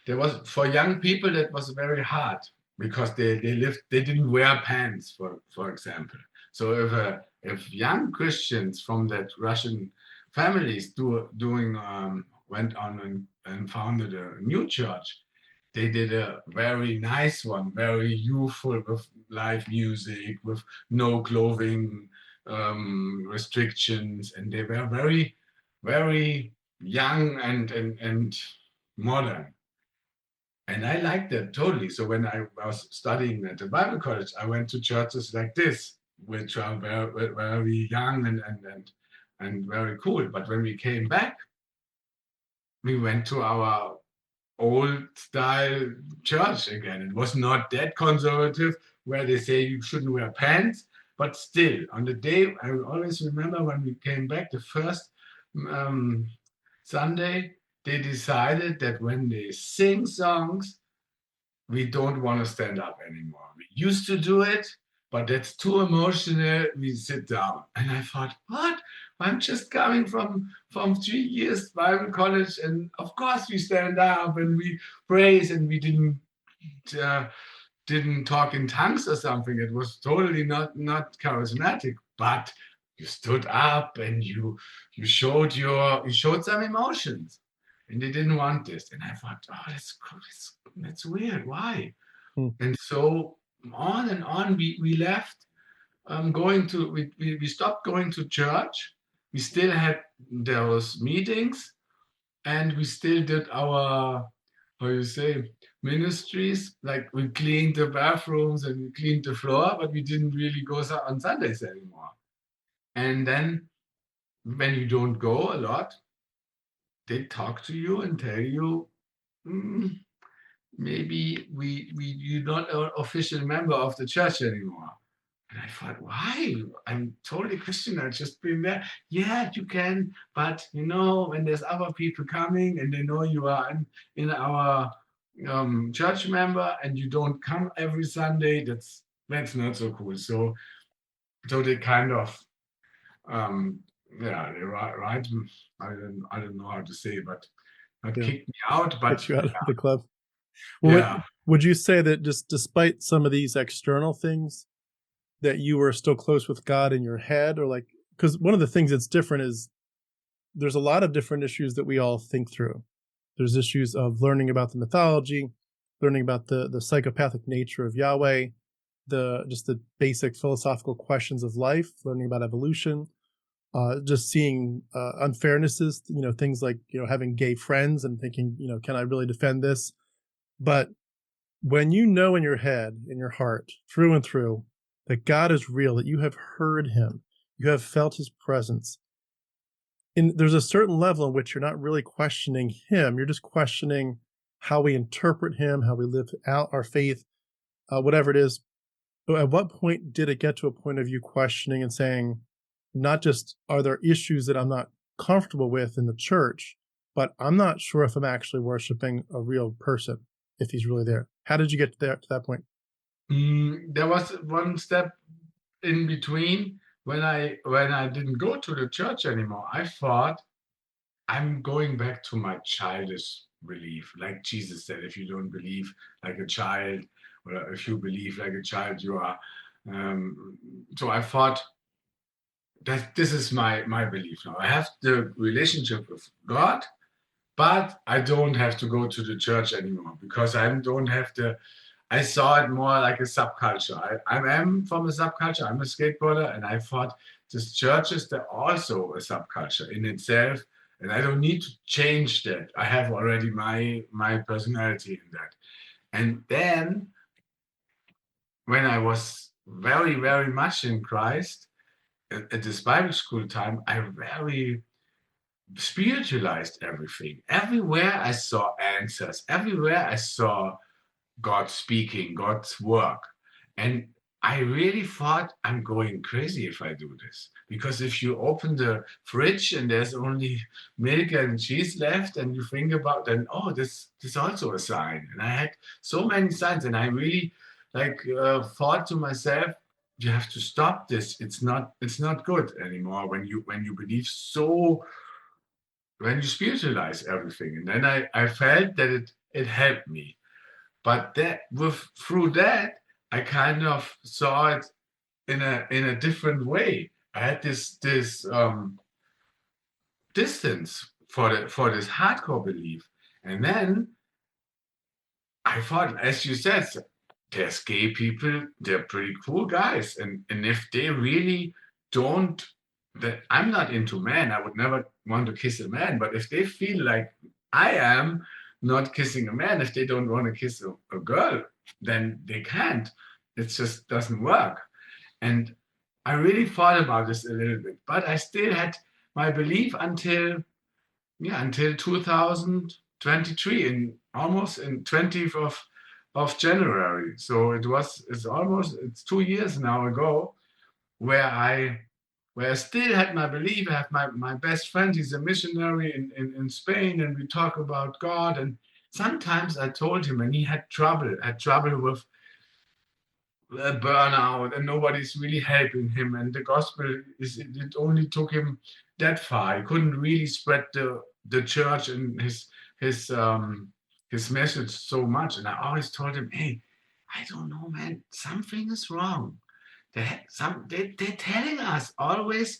there was for young people that was very hard because they didn't wear pants for example. So if young Christians from that Russian families doing went on and founded a new church, they did a very nice one, very youthful with live music, with no clothing restrictions, and they were very, very young and modern. And I liked that totally. So when I was studying at the Bible college, I went to churches like this, which are very, very young and very cool. But when we came back, we went to our old style church again. It was not that conservative where they say you shouldn't wear pants, but still, on the day, I always remember when we came back the first um, Sunday, they decided that when they sing songs, we don't want to stand up anymore. We used to do it, but that's too emotional. We sit down. And I thought, what? I'm just coming from 3 years Bible college, and of course we stand up and we praise, and we uh, didn't talk in tongues or something. It was totally not charismatic, but you stood up and you showed some emotions, and they didn't want this. And I thought, oh, that's weird. Why? Hmm. And so on and on, we left. We stopped going to church. We still had those meetings, and we still did our, how you say, ministries. Like we cleaned the bathrooms and we cleaned the floor, but we didn't really go on Sundays anymore. And then when you don't go a lot, they talk to you and tell you, "Mm, maybe you're not an official member of the church anymore." And I thought, why? I'm totally Christian. I've just been there. Yeah, you can, but when there's other people coming and they know you are in our church member and you don't come every Sunday, that's not so cool. So they kind of um, yeah, they right. I don't know how to say, but not Yeah. kicked me out, Kicked but you out of the club. Well, yeah. would you say that just despite some of these external things, that you were still close with God in your head, or like, because one of the things that's different is there's a lot of different issues that we all think through. There's issues of learning about the mythology, learning about the psychopathic nature of Yahweh, the basic philosophical questions of life, learning about evolution, just seeing unfairnesses, things like having gay friends and thinking, can I really defend this? But when you know in your head, in your heart, through and through, that God is real, that you have heard him, you have felt his presence, and there's a certain level in which you're not really questioning him, you're just questioning how we interpret him, how we live out our faith, whatever it is. At what point did it get to a point of you questioning and saying, not just are there issues that I'm not comfortable with in the church, but I'm not sure if I'm actually worshiping a real person, if he's really there? How did you get there to that point? There was one step in between when I didn't go to the church anymore. I thought I'm going back to my childish belief, like Jesus said, if you don't believe like a child, or if you believe like a child, you are. So I thought that this is my belief now. I have the relationship with God, but I don't have to go to the church anymore because I don't have the. I saw it more like a subculture. I am from a subculture. I'm a skateboarder, and I thought this churches they're also a subculture in itself, and I don't need to change that. I have already my personality in that. And then when I was very very much in Christ at this Bible school time, I very spiritualized everything. Everywhere I saw answers. Everywhere I saw God speaking, God's work. And I really thought I'm going crazy if I do this. Because if you open the fridge and there's only milk and cheese left, and you think about then, oh, this is also a sign. And I had so many signs, and I really thought to myself, you have to stop this. It's not good anymore when you believe so when you spiritualize everything. And then I felt that it helped me. But through that, I kind of saw it in a different way. I had this distance for this hardcore belief. And then I thought, as you said, there's gay people, they're pretty cool guys. And if they really don't that I'm not into men, I would never want to kiss a man. But if they feel like I am not kissing a man, if they don't want to kiss a girl, then they can't. It just doesn't work. And I really thought about this a little bit, but I still had my belief until 2000, 23, in almost in 20th of January. So it's 2 years now ago where I still had my belief. I have my best friend, he's a missionary in Spain, and we talk about God. And sometimes I told him, and he had trouble with burnout, and nobody's really helping him. And the gospel it only took him that far. He couldn't really spread the church and his message so much. And I always told him, hey, I don't know, man, something is wrong. They're telling us always,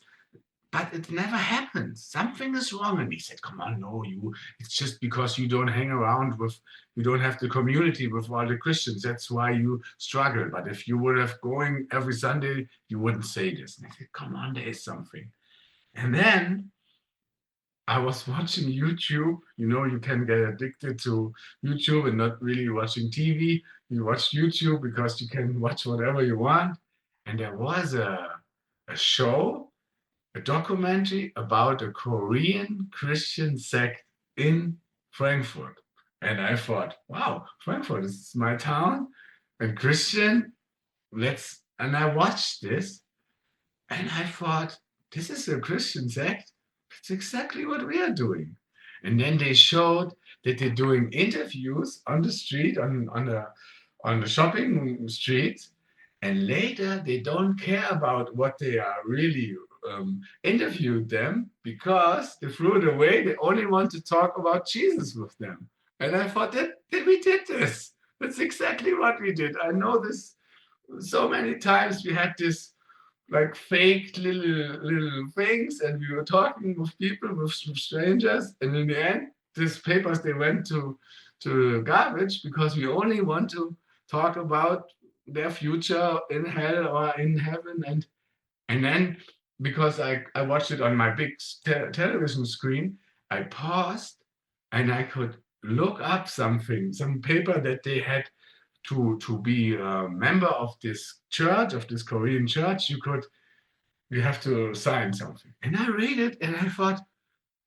but it never happens. Something is wrong. And he said, come on, no, it's just because you don't hang around you don't have the community with all the Christians. That's why you struggle. But if you would have going every Sunday, you wouldn't say this. And I said, come on, there is something. And then I was watching YouTube. You can get addicted to YouTube and not really watching TV. You watch YouTube because you can watch whatever you want. And there was a show, a documentary about a Korean Christian sect in Frankfurt. And I thought, wow, Frankfurt is my town and Christian. And I watched this and I thought, this is a Christian sect. It's exactly what we are doing. And then they showed that they're doing interviews on the street, on the shopping streets. And later they don't care about what they are really interviewed them, because they threw it away. They only want to talk about Jesus with them. And I thought that we did this. That's exactly what we did. I know this so many times. We had this like fake little things, and we were talking with people, with strangers, and in the end, these papers they went to garbage, because we only want to talk about their future in hell or in heaven. And then, because I watched it on my big television screen, I paused and I could look up some paper that they had to be a member of this church, of this Korean church. You have to sign something. And I read it and I thought,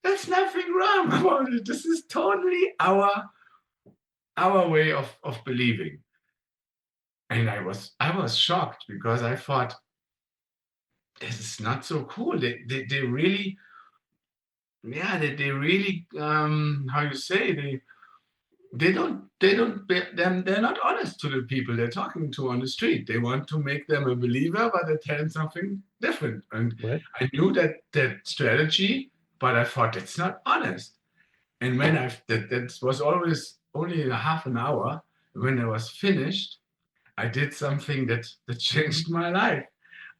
there's nothing wrong about it. This is totally our way of believing. And I was shocked, because I thought, this is not so cool. They really, yeah, they really, how you say, they're not honest to the people they're talking to on the street. They want to make them a believer, but they tell them something different. And Right. I knew that strategy, but I thought it's not honest. And when that was always only a half an hour. When I was finished, I did something that changed my life.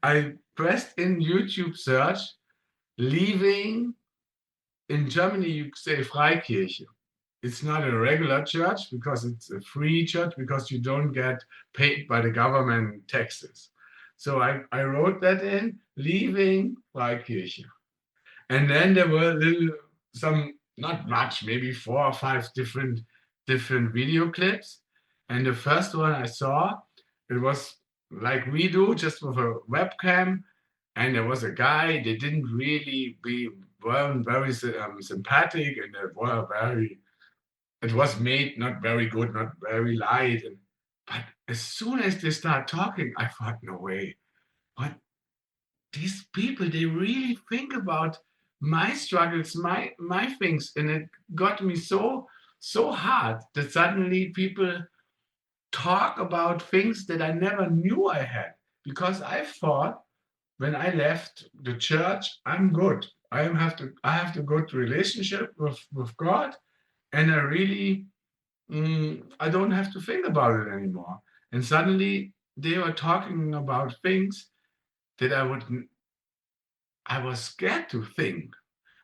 I pressed in YouTube search, leaving, in Germany you say Freikirche. It's not a regular church, because it's a free church, because you don't get paid by the government taxes. So I wrote that in, leaving Freikirche. And then there were not much, maybe 4 or 5 different video clips. And the first one I saw, it was like we do, just with a webcam. And there was a guy, they didn't really weren't very sympathetic, and it was made not very good, not very light. But as soon as they start talking, I thought, no way. What, these people, they really think about my struggles, my things. And it got me so hard that suddenly people talk about things that I never knew I had. Because I thought, when I left the church, I'm good. I have the good relationship with God, and I really, I don't have to think about it anymore. And suddenly they were talking about things that I was scared to think.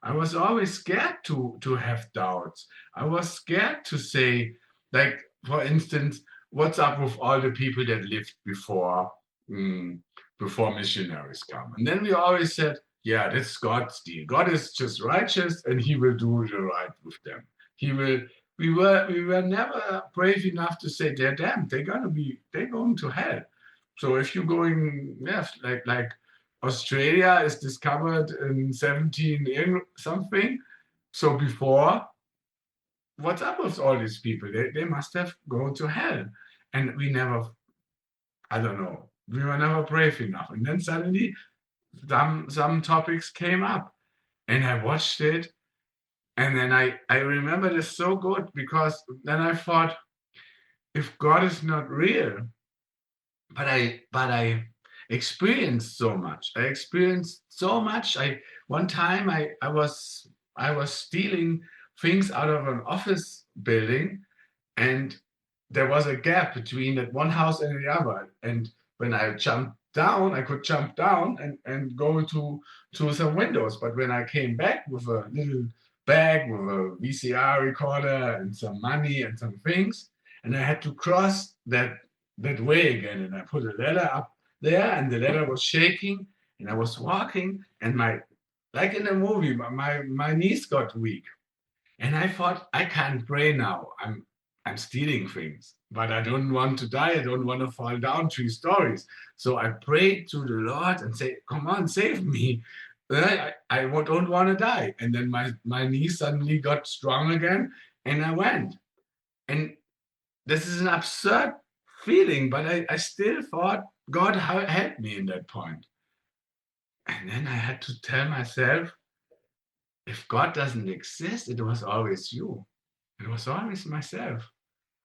I was always scared to have doubts. I was scared to say, like, for instance, what's up with all the people that lived before missionaries come? And then we always said, yeah, that's God's deal. God is just righteous, and He will do the right with them. He will. We were never brave enough to say they're damned. They're going to hell. So if you're going left, like Australia is discovered in 17 something. So before what's up with all these people? They must have gone to hell. And we never, I don't know, we were never brave enough. And then suddenly some topics came up and I watched it. And then I remember this so good because then I thought, if God is not real, but I experienced so much. I experienced so much. One time I was stealing things out of an office building, and there was a gap between that one house and the other. And when I jumped down, I could jump down and go to some windows. But when I came back with a little bag with a VCR recorder and some money and some things, and I had to cross that way again. And I put a ladder up there, and the ladder was shaking, and I was walking, and my like in a movie, my knees got weak. And I thought, I can't pray now. I'm stealing things, but I don't want to die. I don't want to fall down 3 stories. So I prayed to the Lord and say, "Come on, save me. I don't want to die." And then my knees suddenly got strong again, and I went. And this is an absurd feeling, but I still thought God helped me in that point. And then I had to tell myself, if God doesn't exist, it was always you. It was always myself.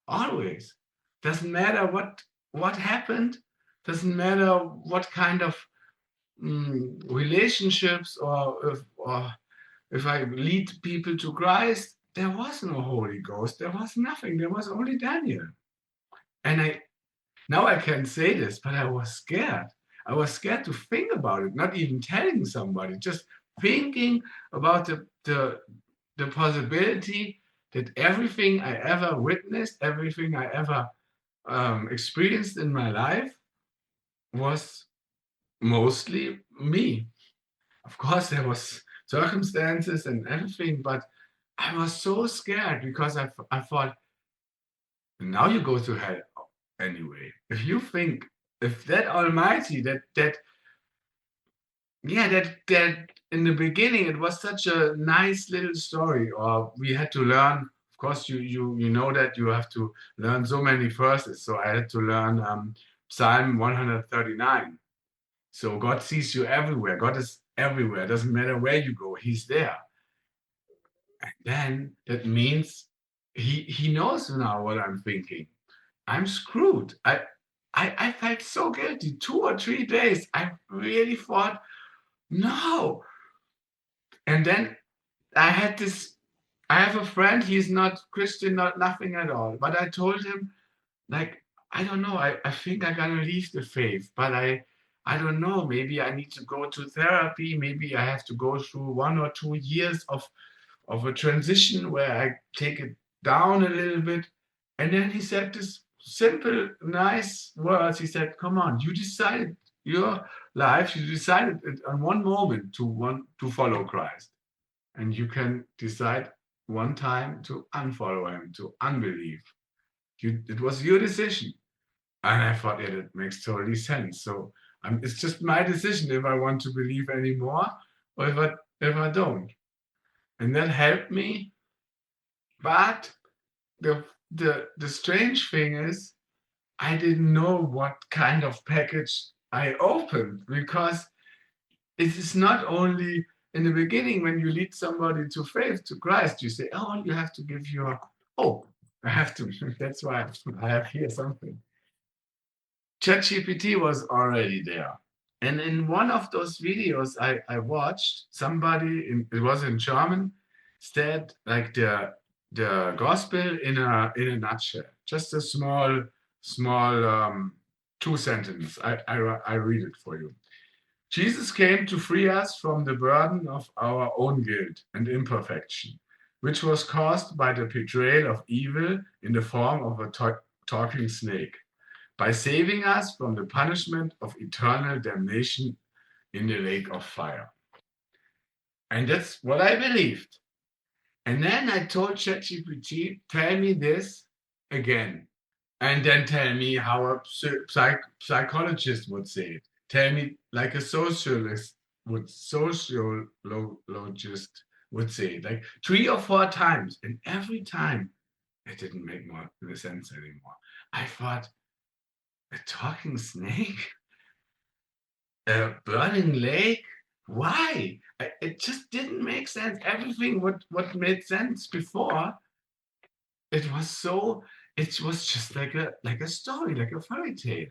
Always. Doesn't matter what happened. Doesn't matter what kind of relationships or if I lead people to Christ. There was no Holy Ghost. There was nothing. There was only Daniel. And now I can say this, but I was scared. I was scared to think about it, not even telling somebody, just thinking about the possibility that everything I ever witnessed, everything I ever experienced in my life was mostly me. Of course, there was circumstances and everything, but I was so scared because I thought, now you go to hell anyway. If you think, if that Almighty, that yeah, that in the beginning it was such a nice little story, or we had to learn. Of course, you know that you have to learn so many verses. So I had to learn Psalm 139. So God sees you everywhere. God is everywhere. It doesn't matter where you go, He's there. And then that means He knows now what I'm thinking. I'm screwed. I felt so guilty. 2 or 3 days. I really thought, no. And then I had this, I have a friend, he's not Christian, not nothing at all. But I told him, like, I don't know, I think I'm gonna leave the faith, but I don't know, maybe I need to go to therapy, maybe I have to go through 1 or 2 years of a transition where I take it down a little bit. And then he said this simple, nice words. He said, "Come on, you decided your life, you decided it on one moment to want to follow Christ. And you can decide one time to unfollow him, to unbelieve. It was your decision." And I thought, yeah, that makes totally sense. So it's just my decision if I want to believe anymore or if I don't. And that helped me. But the strange thing is, I didn't know what kind of package I opened, because it is not only in the beginning when you lead somebody to faith, to Christ, you say, "Oh, you have to give your." Oh, I have to. That's why I have here something. ChatGPT was already there. And in one of those videos I watched, somebody, it was in German, said like the gospel in a nutshell. Just a small 2 sentence. I read it for you. Jesus came to free us from the burden of our own guilt and imperfection, which was caused by the betrayal of evil in the form of a talking snake, by saving us from the punishment of eternal damnation in the lake of fire. And that's what I believed. And then I told ChatGPT, tell me this again. And then tell me how a psychologist would say it. Tell me like a sociologist would say it like 3 or 4 times, and every time it didn't make more sense anymore. I thought, a talking snake, a burning lake. Why? It just didn't make sense. Everything what made sense before, it was so. It was just like a story, like a fairy tale.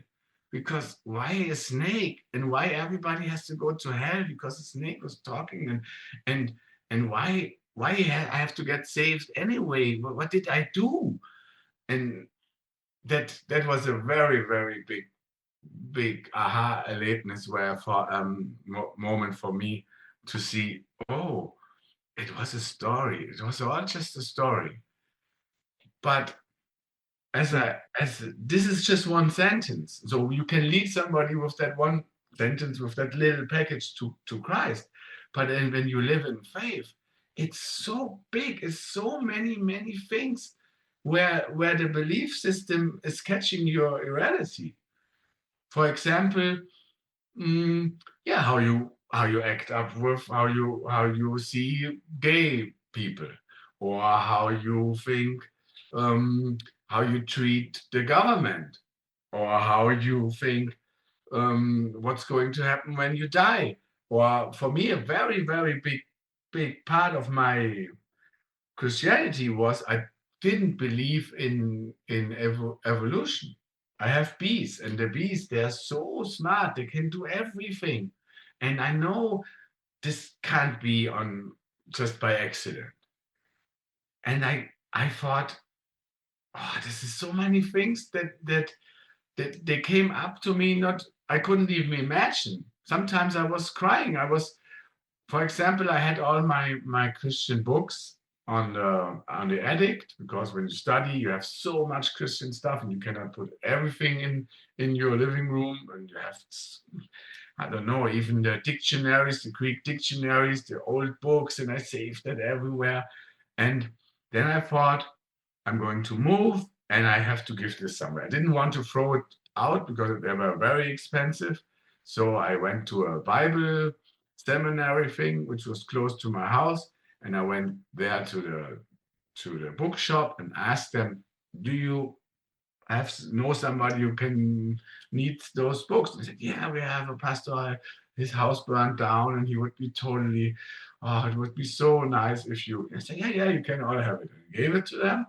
Because why a snake, and why everybody has to go to hell because the snake was talking, and and why I have to get saved anyway? What did I do? And that was a very very big aha erlebnis where for moment for me to see, oh, it was a story. It was all just a story. But as this is just one sentence, so you can lead somebody with that one sentence, with that little package to Christ. But then when you live in faith, it's so big. It's so many things where the belief system is catching your reality. For example, yeah, how you act up with how you see gay people, or how you think, how you treat the government, or how you think, what's going to happen when you die. Or for me, a very very big part of my Christianity was I didn't believe in evolution. I have bees, and the bees, they are so smart, they can do everything. And I know this can't be on just by accident. And I thought, oh, this is so many things that they came up to me, not I couldn't even imagine. Sometimes I was crying. For example, I had all my Christian books on the addict, because when you study, you have so much Christian stuff, and you cannot put everything in your living room, and you have, I don't know, even the dictionaries, the Greek dictionaries, the old books, and I saved that everywhere. And then I thought, I'm going to move, and I have to give this somewhere. I didn't want to throw it out because they were very expensive. So I went to a Bible seminary thing, which was close to my house. And I went there to the bookshop and asked them, do you know somebody who can need those books? And they said, yeah, we have a pastor. His house burned down, and he would be totally, oh, it would be so nice if you. I said, yeah, you can all have it. And I gave it to them.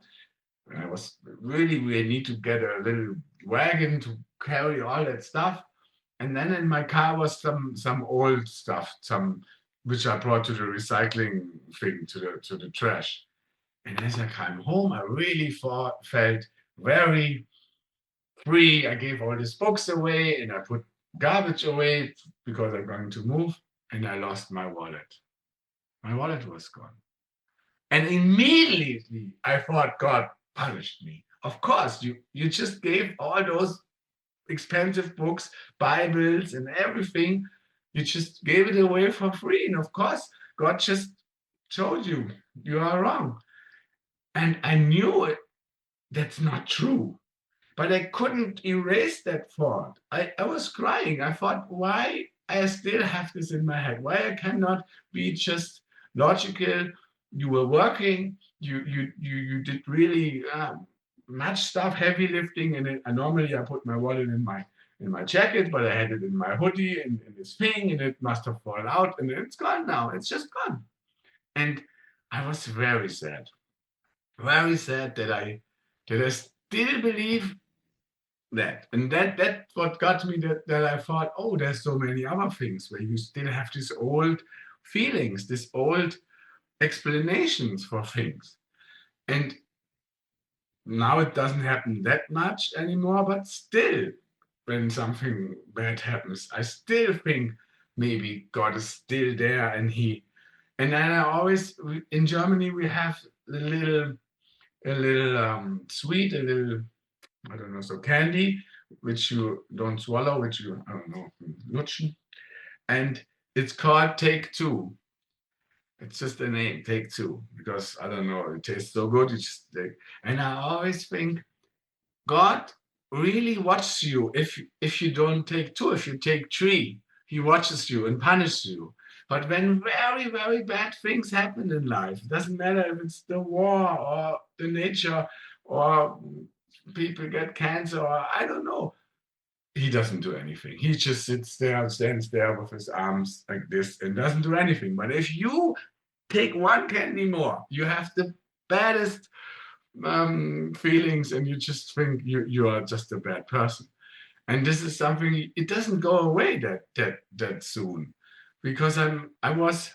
And I was really, we need to get a little wagon to carry all that stuff. And then in my car was some old stuff, some which I brought to the recycling thing, to the trash. And as I came home, I really felt very free. I gave all these books away, and I put garbage away because I'm going to move, and I lost my wallet. My wallet was gone. And immediately I thought God punished me. Of course, you just gave all those expensive books, Bibles, and everything. You just gave it away for free. And of course, God just told you you are wrong. And I knew it, that's not true. But I couldn't erase that thought. I was crying. I thought, why I still have this in my head? Why I cannot be just logical? You were working. You did really much stuff, heavy lifting, and normally I put my wallet in my jacket, but I had it in my hoodie and in this thing, and it must have fallen out, and it's gone now. It's just gone. And I was very sad that I still believe that. And that's what got me, that I thought, oh, there's so many other things where you still have these old feelings, these old explanations for things. And now it doesn't happen that much anymore, but still, when something bad happens, I still think maybe God is still there, and then I always, in Germany, we have a little sweet, a little, I don't know, so candy, which you don't swallow, which you, I don't know, lutschen. And it's called Take Two. It's just a name, Take Two, because I don't know, it tastes so good. You just take. And I always think God really watches you if you don't take two, if you take three. He watches you and punishes you. But when very, very bad things happen in life, it doesn't matter if it's the war or the nature or people get cancer or I don't know, he doesn't do anything. He just sits there, stands there with his arms like this and doesn't do anything. But if you take one candy more, you have the baddest feelings and you just think you are just a bad person. And this is something, it doesn't go away that soon. Because I was,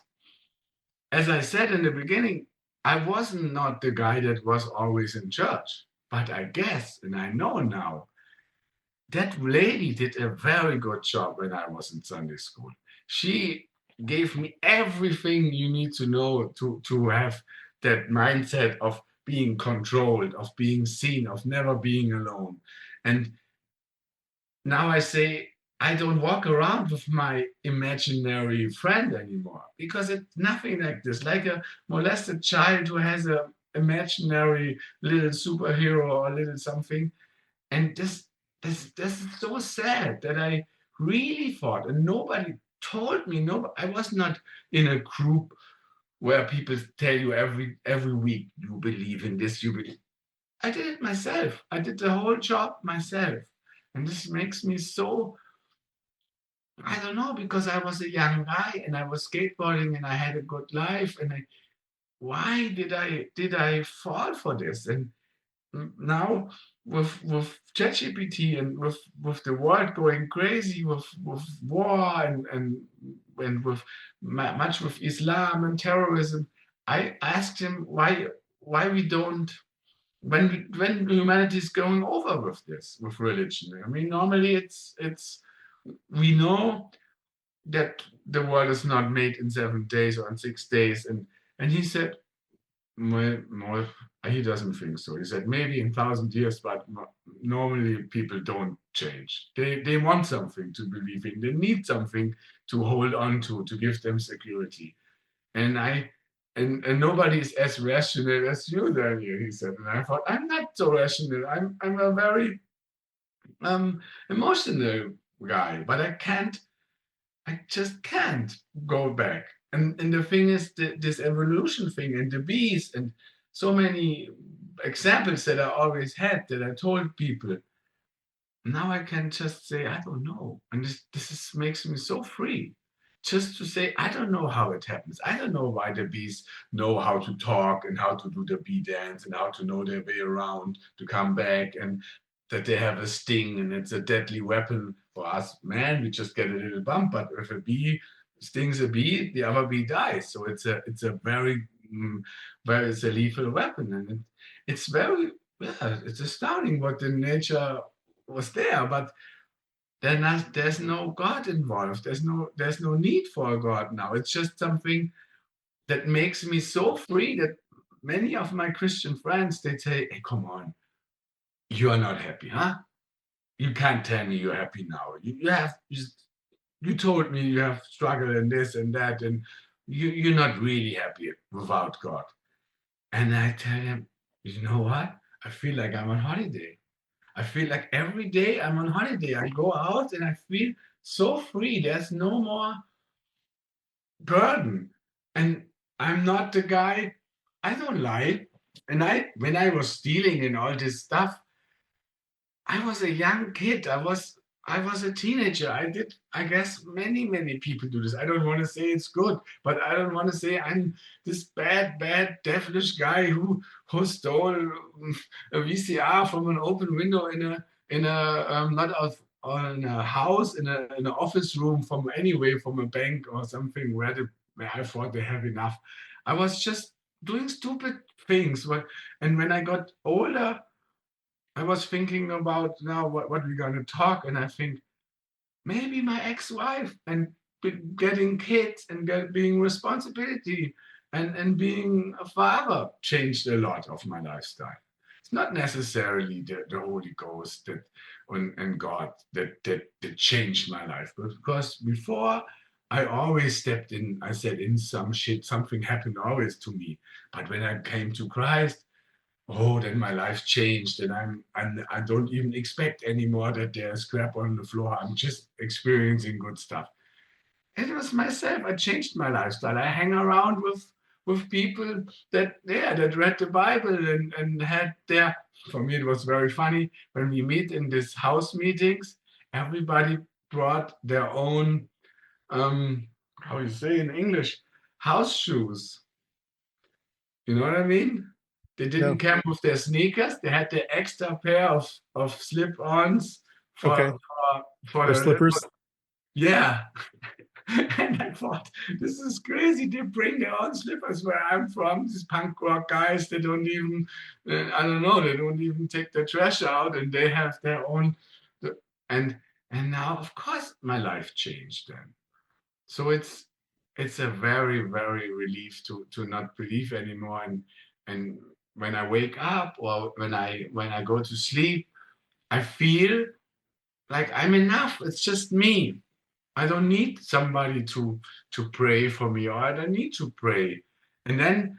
as I said in the beginning, I wasn't not the guy that was always in church. But I guess, and I know now, that lady did a very good job when I was in Sunday school. She gave me everything you need to know to have that mindset of being controlled, of being seen, of never being alone. And now I say, I don't walk around with my imaginary friend anymore because it's nothing like this, like a molested child who has a imaginary little superhero or little something. And this is so sad that I really thought, and nobody told me. No, I was not in a group where people tell you every week you believe in this, you believe. I did it myself. I did the whole job myself, and this makes me so. I don't know because I was a young guy and I was skateboarding and I had a good life and why did I fall for this and now with ChatGPT and with the world going crazy with war and with much with Islam and terrorism, I asked him why we don't when humanity is going over with this with religion. I mean, normally it's we know that the world is not made in 7 days or in 6 days, and he said well, he doesn't think so. He said maybe in 1,000 years, but normally people don't change. They want something to believe in. They need something to hold on to give them security. And and nobody is as rational as you, Daniel. He said, and I thought I'm not so rational. I'm a very emotional guy, but I just can't go back. And the thing is, this evolution thing and the bees and so many examples that I always had that I told people. Now I can just say, I don't know. And makes me so free. Just to say, I don't know how it happens. I don't know why the bees know how to talk and how to do the bee dance and how to know their way around to come back and that they have a sting and it's a deadly weapon for us. Man, we just get a little bump, but if a bee stings a bee, the other bee dies. So it's a very it's a lethal weapon, and it's very it's astounding what the nature was there, but there's no God involved. There's no need for a God now. It's just something that makes me so free that many of my Christian friends they say, "Hey, come on, you are not happy, huh? You can't tell me you're happy now. You told me you have struggled in this and that, and you're not really happy without God." And I tell them, you know what? I feel like I'm on holiday. I feel like every day I'm on holiday. I go out and I feel so free. There's no more burden. And I'm not the guy, I don't lie. And when I was stealing and all this stuff, I was a young kid. I was a teenager. I guess many people do this. I don't want to say it's good, but I don't want to say I'm this bad, devilish guy who stole a VCR from an open window in a not of on a house in an office room from anyway from a bank or something where I thought they have enough. I was just doing stupid things. And when I got older, I was thinking about now what we're going to talk, and I think maybe my ex-wife and getting kids and being responsibility and being a father changed a lot of my lifestyle. It's not necessarily the Holy Ghost and God that changed my life, but because before I always stepped in, I said in some shit, something happened always to me. But when I came to Christ, oh, then my life changed, and I don't even expect anymore that there's crap on the floor. I'm just experiencing good stuff. it was myself. I changed my lifestyle. I hang around with people that that read the Bible and had their. For me, it was very funny when we meet in these house meetings. Everybody brought their own how you say in English, house shoes. You know what I mean? They Yeah. didn't come with their sneakers. They had the extra pair of slip-ons Okay. for Or the slippers. yeah. And I thought, this is crazy. They bring their own slippers where I'm from. These punk rock guys, they don't even, I don't know, they don't even take the trash out, and they have their own. And and now, of course, my life changed then. So it's a very very relief to not believe anymore. And when I wake up or when I go to sleep, I feel like I'm enough. It's just me. I don't need somebody to pray for me, or I don't need to pray. And then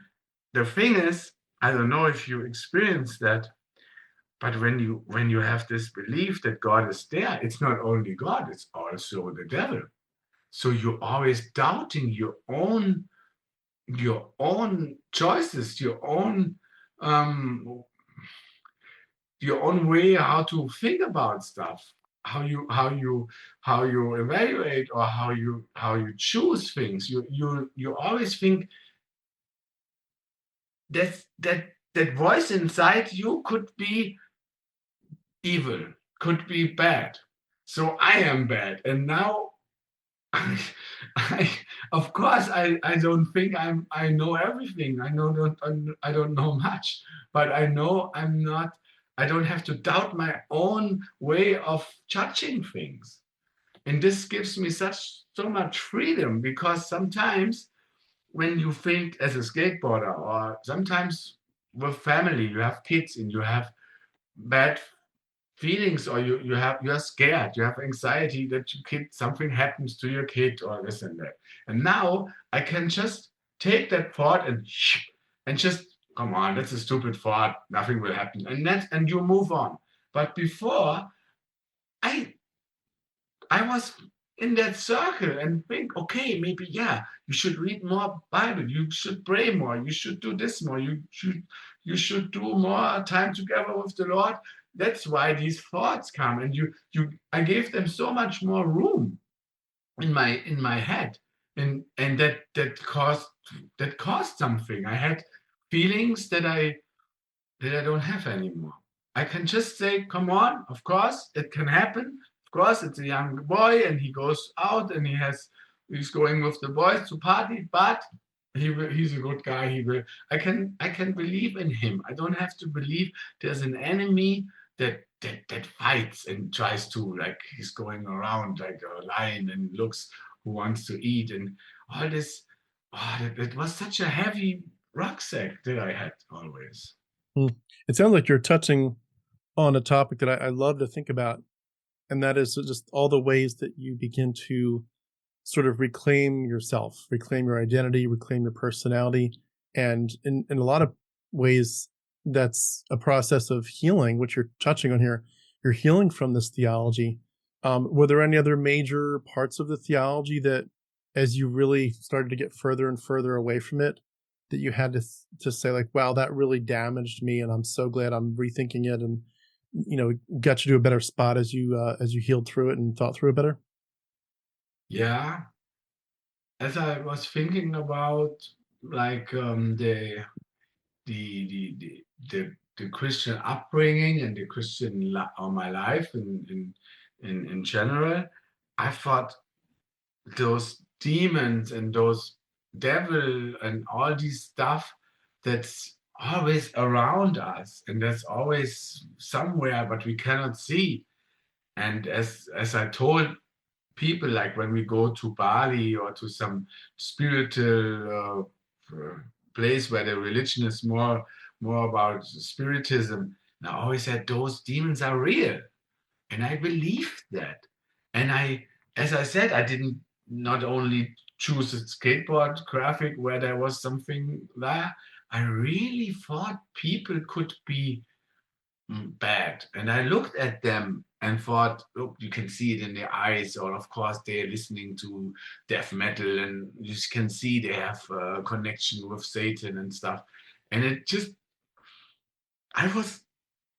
the thing is, I don't know if you experience that, but when you have this belief that God is there, it's not only God, it's also the devil. So you're always doubting your own choices, um, your own way how to think about stuff, how you evaluate, or how you choose things. You always think that voice inside you could be evil, could be bad. So I am bad, and now I, of course, I don't think I know everything. I don't know much, but I know I'm not. I don't have to doubt my own way of judging things, and this gives me so much freedom, because sometimes when you think as a skateboarder, or sometimes with family, you have kids and you have bad feelings, or you're scared, you have anxiety that your kid, something happens to your kid, or this and that. And now I can just take that thought and just, come on, that's a stupid thought, nothing will happen, and you move on. But before, i I was in that circle and think, okay, maybe, yeah, you should read more Bible, you should pray more, you should do this more, you should do more time together with the Lord. That's why these thoughts come, and I gave them so much more room in my head, and that caused something. I had feelings that I don't have anymore. I can just say, come on, of course, it can happen. Of course, it's a young boy and he goes out and he's going with the boys to party, but he's a good guy. I can believe in him. I don't have to believe there's an enemy that fights and tries to, like, he's going around like a lion and looks who wants to eat, and all this. Oh, that was such a heavy rucksack that I had always. Hmm. It sounds like you're touching on a topic that I love to think about, and that is just all the ways that you begin to sort of reclaim yourself, reclaim your identity, reclaim your personality. And in a lot of ways, that's a process of healing, which you're touching on here. You're healing from this theology. Were there any other major parts of the theology that, as you really started to get further and further away from it, that you had to say, like, wow, that really damaged me, and I'm so glad I'm rethinking it, and got you to a better spot as you healed through it and thought through it better? Yeah, as I was thinking about, like, the Christian upbringing and the Christian or my life in general, I thought those demons and those devil and all these stuff that's always around us, and that's always somewhere, but we cannot see. And as I told people, like when we go to Bali or to some spiritual place where the religion is more about spiritism, and I always said those demons are real, and I believed that. And as I said, I didn't not only choose a skateboard graphic where there was something there. I really thought people could be bad. And I looked at them and thought, look, you can see it in their eyes, or of course they're listening to death metal, and you can see they have a connection with Satan and stuff. And it just, I was,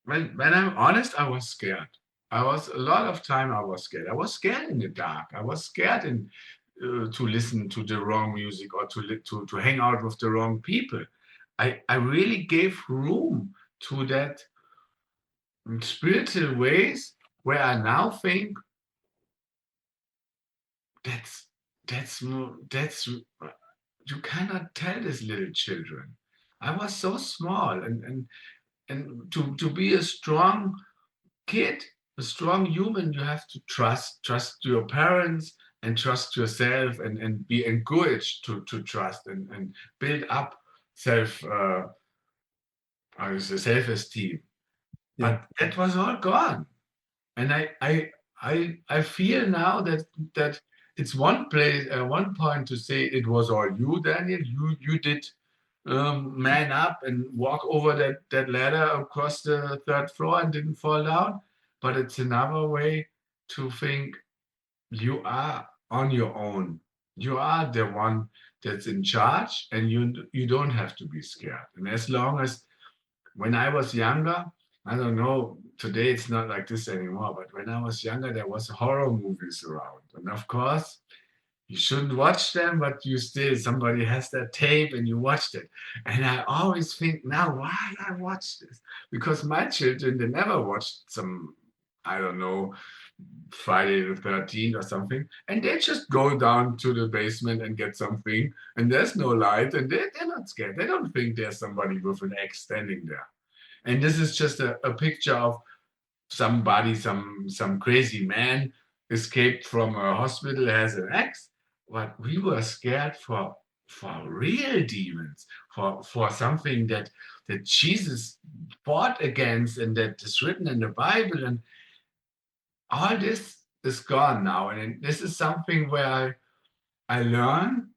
when I'm honest, I was scared. I was a lot of time. I was scared. I was scared in the dark. I was scared to listen to the wrong music, or to hang out with the wrong people. I really gave room to that spiritual ways where I now think that's that's you cannot tell these little children. I was so small, and to be a strong kid, a strong human, you have to trust your parents and trust yourself, and be encouraged to trust, and build up self self-esteem. Yeah. But that was all gone. And I feel now that it's one place one point to say it was all you, Daniel. You did man up and walk over that ladder across the third floor and didn't fall down. But it's another way to think you are on your own. You are the one that's in charge, and you don't have to be scared. And as long as, when I was younger, I don't know, today it's not like this anymore, but when I was younger, there was horror movies around. And of course, you shouldn't watch them, but you still, somebody has that tape and you watched it. And I always think now, why I watch this? Because my children, they never watched some, I don't know, Friday the 13th or something, and they just go down to the basement and get something, and there's no light, and they're not scared. They don't think there's somebody with an axe standing there. And this is just a picture of somebody, some crazy man escaped from a hospital, has an axe. But we were scared for real demons, for something that Jesus fought against, and that is written in the Bible. And all this is gone now. And this is something where I learn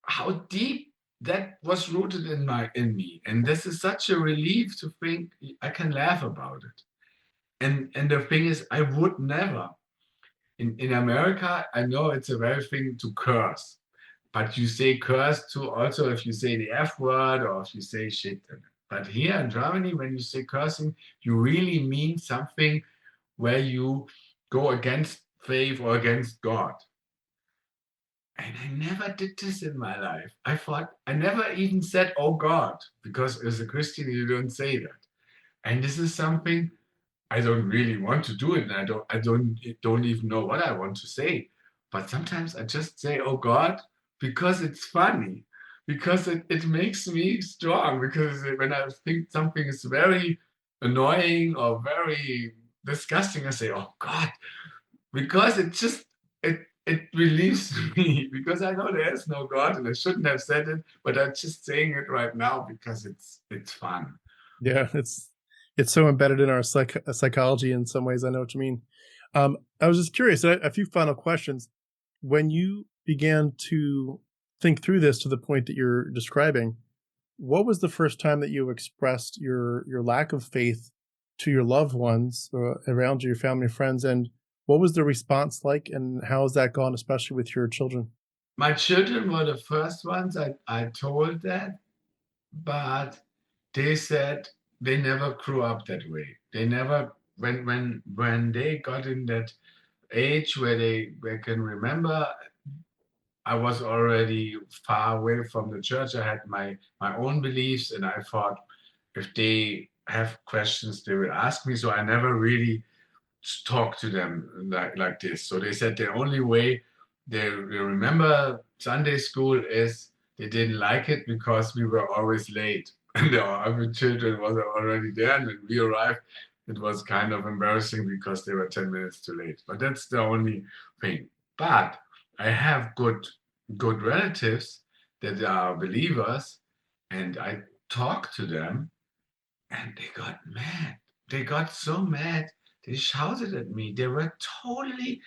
how deep that was rooted in me. And this is such a relief to think I can laugh about it. And the thing is, I would never. In America, I know it's a very thing to curse, but you say curse too also if you say the F word, or if you say shit. But here in Germany, when you say cursing, you really mean something where you go against faith or against God. And I never did this in my life. I thought, I never even said, oh God, because as a Christian, you don't say that. And this is something I don't really want to do it. And I don't even know what I want to say. But sometimes I just say, oh God, because it's funny, because it makes me strong. Because when I think something is very annoying or very disgusting, I say, oh God, because it relieves me, because I know there is no God and I shouldn't have said it, but I'm just saying it right now because it's fun. Yeah, it's so embedded in our psychology in some ways. I know what you mean. I was just curious. A few final questions. When you began to think through this to the point that you're describing, what was the first time that you expressed your lack of faith to your loved ones around you, your family, friends, and what was the response like, and how has that gone, especially with your children? My children were the first ones I told that, but they said they never grew up that way. They never, when they got in that age where they can remember, I was already far away from the church. I had my own beliefs, and I thought if they have questions, they will ask me. So I never really talk to them like this. So they said the only way they remember Sunday school is they didn't like it because we were always late. And the other children was already there. And when we arrived, it was kind of embarrassing because they were 10 minutes too late. But that's the only thing. But I have good relatives that are believers, and I talk to them, and they got mad. They got so mad. They shouted at me. They were totally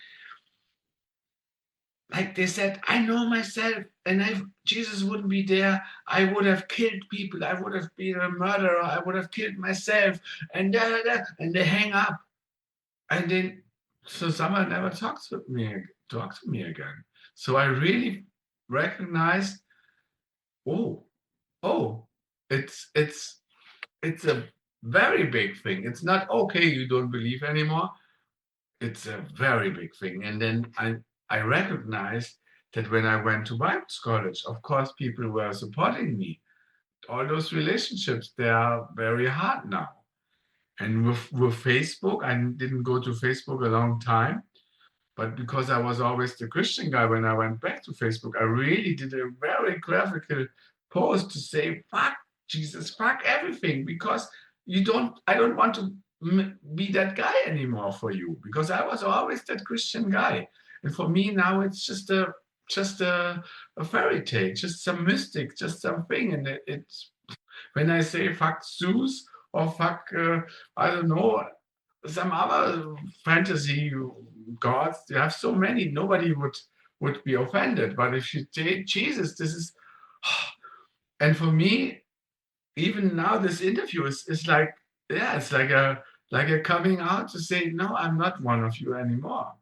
like they said, I know myself, and if Jesus wouldn't be there, I would have killed people, I would have been a murderer, I would have killed myself, and and they hang up. And then so someone never talked to me again. So I really recognized, oh, oh, it's a very big thing. It's not okay, you don't believe anymore. It's a very big thing. And then I recognized that when I went to Bible college, of course, people were supporting me. All those relationships, they are very hard now. And with Facebook, I didn't go to Facebook a long time, but because I was always the Christian guy, when I went back to Facebook, I really did a very graphical post to say, fuck Jesus, fuck everything, because I don't want to be that guy anymore for you, because I was always that Christian guy. And for me now, it's just a fairy tale, just some mystic, just something. And it's when I say fuck Zeus or fuck, I don't know, some other fantasy gods. You have so many. Nobody would be offended. But if you take Jesus, this is, and for me, even now, this interview is like, yeah, it's like a coming out to say, no, I'm not one of you anymore.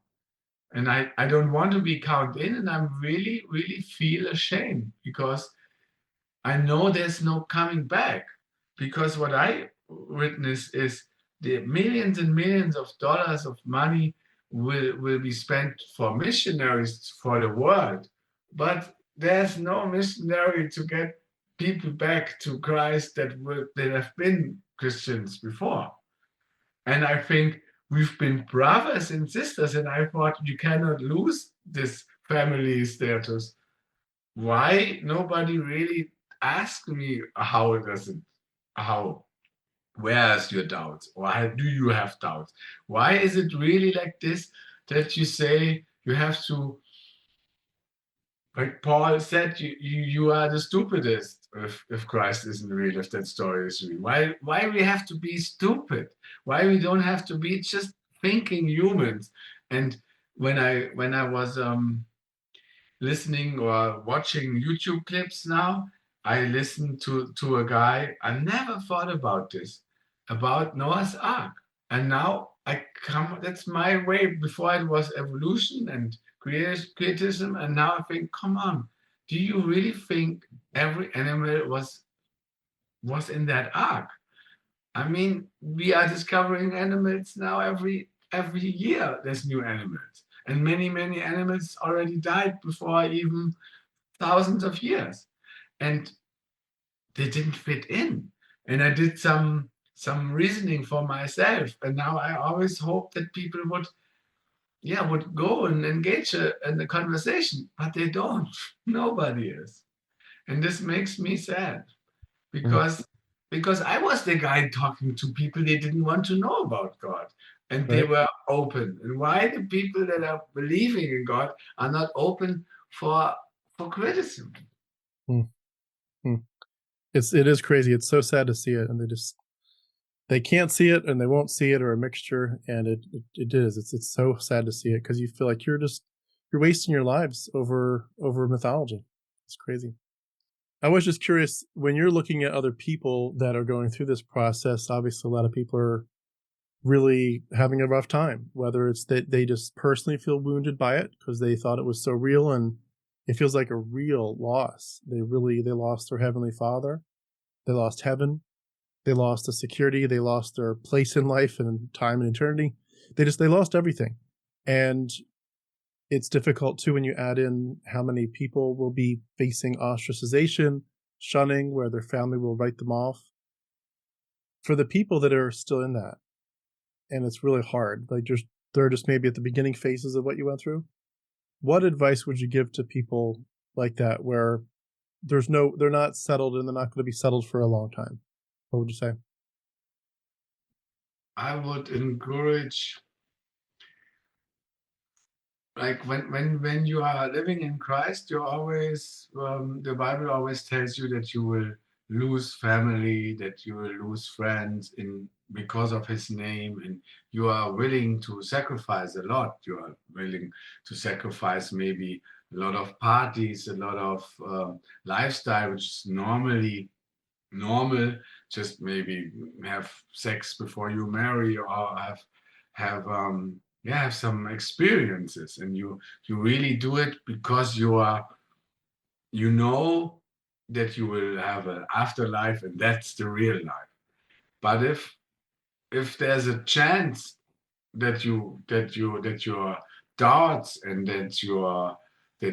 And I don't want to be counted in, and I'm really, really feel ashamed because I know there's no coming back, because what I witness is the millions and millions of dollars of money will be spent for missionaries for the world, but there's no missionary to get people back to Christ that have been Christians before. And I think we've been brothers and sisters, and I thought you cannot lose this family status. Why nobody really asked me how where's your doubts, or how do you have doubts? Why is it really like this, that you say you have to, like Paul said, you are the stupidest if Christ isn't real, if that story is real? Why we have to be stupid? Why we don't have to be just thinking humans? And when I was listening or watching YouTube clips now, I listen to a guy. I never thought about this, about Noah's Ark. And now I come, that's my way. Before it was evolution and creatism. And now I think, come on, do you really think every animal was in that ark? I mean, we are discovering animals now every year. There's new animals, and many animals already died before even thousands of years, and they didn't fit in. And I did some reasoning for myself, and now I always hope that people would go and engage in the conversation, but they don't. Nobody is, and this makes me sad, Mm. because I was the guy talking to people they didn't want to know about God, and they Right. were open. And why the people that are believing in God are not open for criticism? Mm. Mm. It is crazy. It's so sad to see it, and they can't see it, and they won't see it, or a mixture. And it is. It's so sad to see it, because you feel like you're wasting your lives over mythology. It's crazy. I was just curious, when you're looking at other people that are going through this process. Obviously, a lot of people are really having a rough time, whether it's that they just personally feel wounded by it because they thought it was so real, and it feels like a real loss. They lost their heavenly father, they lost heaven, they lost the security, they lost their place in life and time and eternity. They lost everything. And it's difficult too when you add in how many people will be facing ostracization, shunning, where their family will write them off. For the people that are still in that, and it's really hard, like they're just maybe at the beginning phases of what you went through. What advice would you give to people like that, where they're not settled, and they're not going to be settled for a long time? What would you say? I would encourage, like when you are living in Christ, you always the Bible always tells you that you will lose family, that you will lose friends in because of His name, and you are willing to sacrifice a lot. You are willing to sacrifice maybe a lot of parties, a lot of lifestyle, which is normally normal. Just maybe have sex before you marry, or have some experiences, and you really do it because you know that you will have an afterlife, and that's the real life. But if there's a chance that your doubts, and that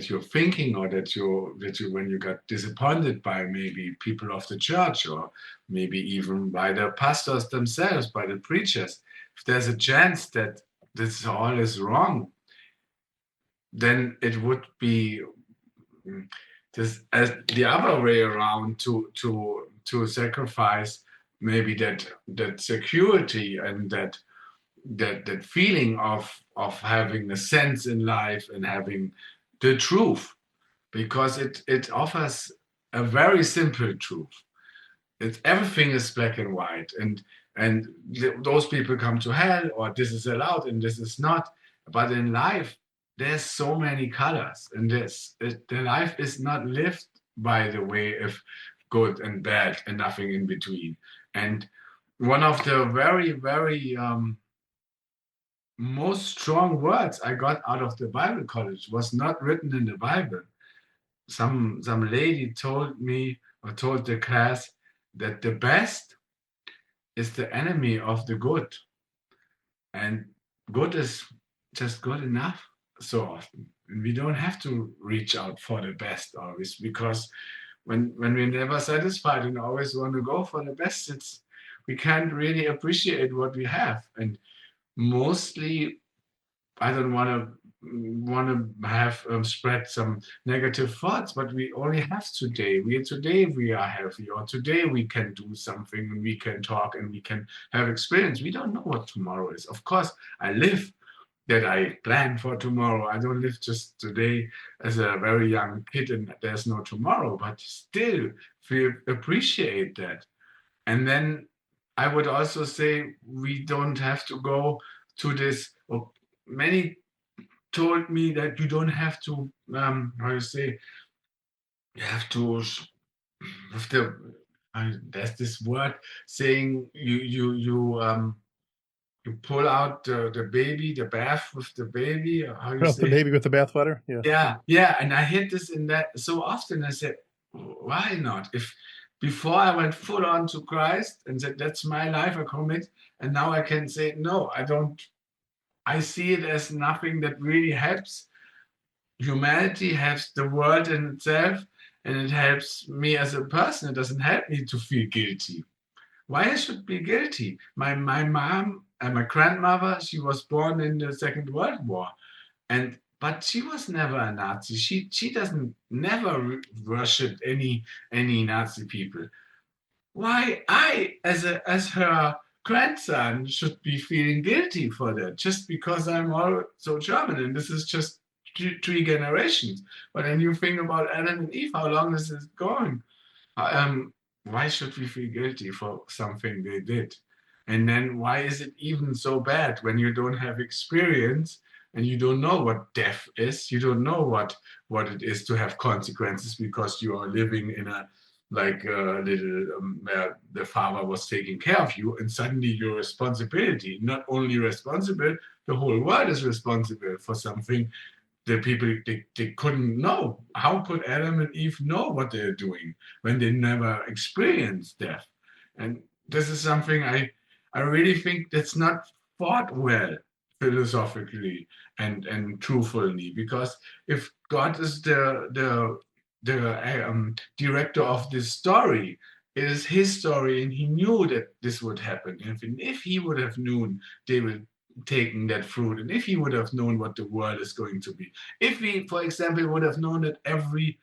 you're thinking, or that you when you got disappointed by maybe people of the church, or maybe even by the pastors themselves, by the preachers, if there's a chance that this all is wrong, then it would be just as the other way around, to sacrifice maybe that security, and that feeling of having a sense in life, and having the truth, because it offers a very simple truth. Everything is black and white, and those people come to hell, or this is allowed and this is not. But in life, there's so many colors, and the life is not lived by the way of good and bad and nothing in between. And one of the very, very most strong words I got out of the Bible college was not written in the Bible. Some lady told me, or told the class, that the best is the enemy of the good, and good is just good enough so often. And we don't have to reach out for the best always, because when we're never satisfied and always want to go for the best, we can't really appreciate what we have. And mostly, I don't want to have spread some negative thoughts, but we only have today. Today we are healthy, or today we can do something, and we can talk, and we can have experience. We don't know what tomorrow is. Of course, I live that I plan for tomorrow. I don't live just today as a very young kid and there's no tomorrow, but still we appreciate that. And then I would also say we don't have to go to this. Or many told me that you don't have to, how you say, you have to, with there's this word saying you pull out the baby, the bath with the baby, or how you Well, the say. baby with the bathwater. Yeah. Yeah. And I hit this in that so often. I said, why not? If before I went full on to Christ and said, that's my life, I commit, and now I can say, no, I don't. I see it as nothing that really helps humanity, helps the world in itself, and it helps me as a person. It doesn't help me to feel guilty. Why I should be guilty? My mom and my grandmother, she was born in the Second World War, and but she was never a Nazi. She doesn't never worshipped any Nazi people. Why I, as her grandson, should be feeling guilty for that just because I'm also German, and this is just three generations. But then you think about Adam and Eve, how long is this going? Um, why should we feel guilty for something they did? And then why is it even so bad when you don't have experience, and you don't know what death is? You don't know what it is to have consequences because you are living in a like a little where the father was taking care of you, and suddenly your responsibility, not only responsible, the whole world is responsible for something the people they couldn't know. How could Adam and Eve know what they're doing when they never experienced death? And this is something I really think that's not thought well philosophically and truthfully, because if God is the director of this story, it is his story, and he knew that this would happen. And if he would have known they would taken that fruit, and if he would have known what the world is going to be, if he, for example, would have known that every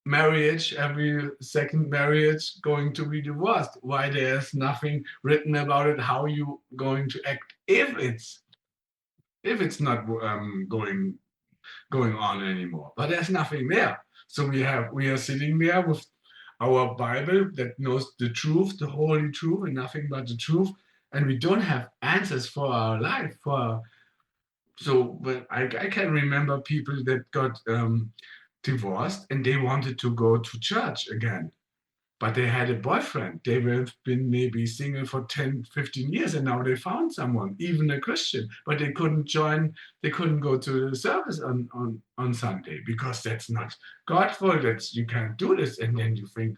marriage, every second marriage going to be divorced, why there's nothing written about it, how you going to act if it's not going on anymore. But there's nothing there. So we are sitting there with our Bible that knows the truth, the holy truth, and nothing but the truth. And we don't have answers for our life, So but I can remember people that got divorced and they wanted to go to church again, but they had a boyfriend. They have been maybe single for 10, 15 years and now they found someone, even a Christian, but they couldn't join, they couldn't go to the service on Sunday because that's not Godful. That's, you can't do this. And then you think,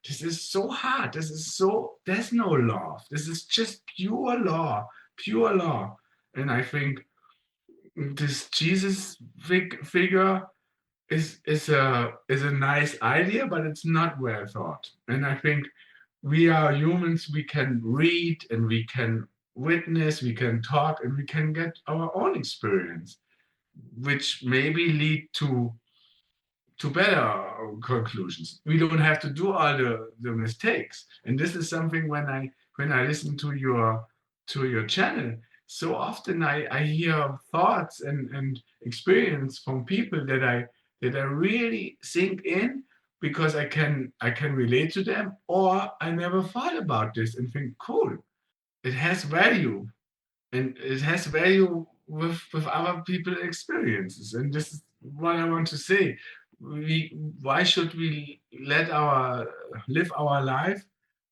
this is so hard. This is so, there's no love. This is just pure law, pure law. And I think this Jesus figure is a nice idea, but it's not well thought. And I think we are humans. We can read and we can witness, we can talk, and we can get our own experience, which maybe lead to better conclusions. We don't have to do all the mistakes. And this is something when I listen to your channel, so often I hear thoughts and experience from people that I really sink in because I can relate to them, or I never thought about this and think, cool, it has value, and it has value with other people experiences. And this is what I want to say. Why should we let our live our life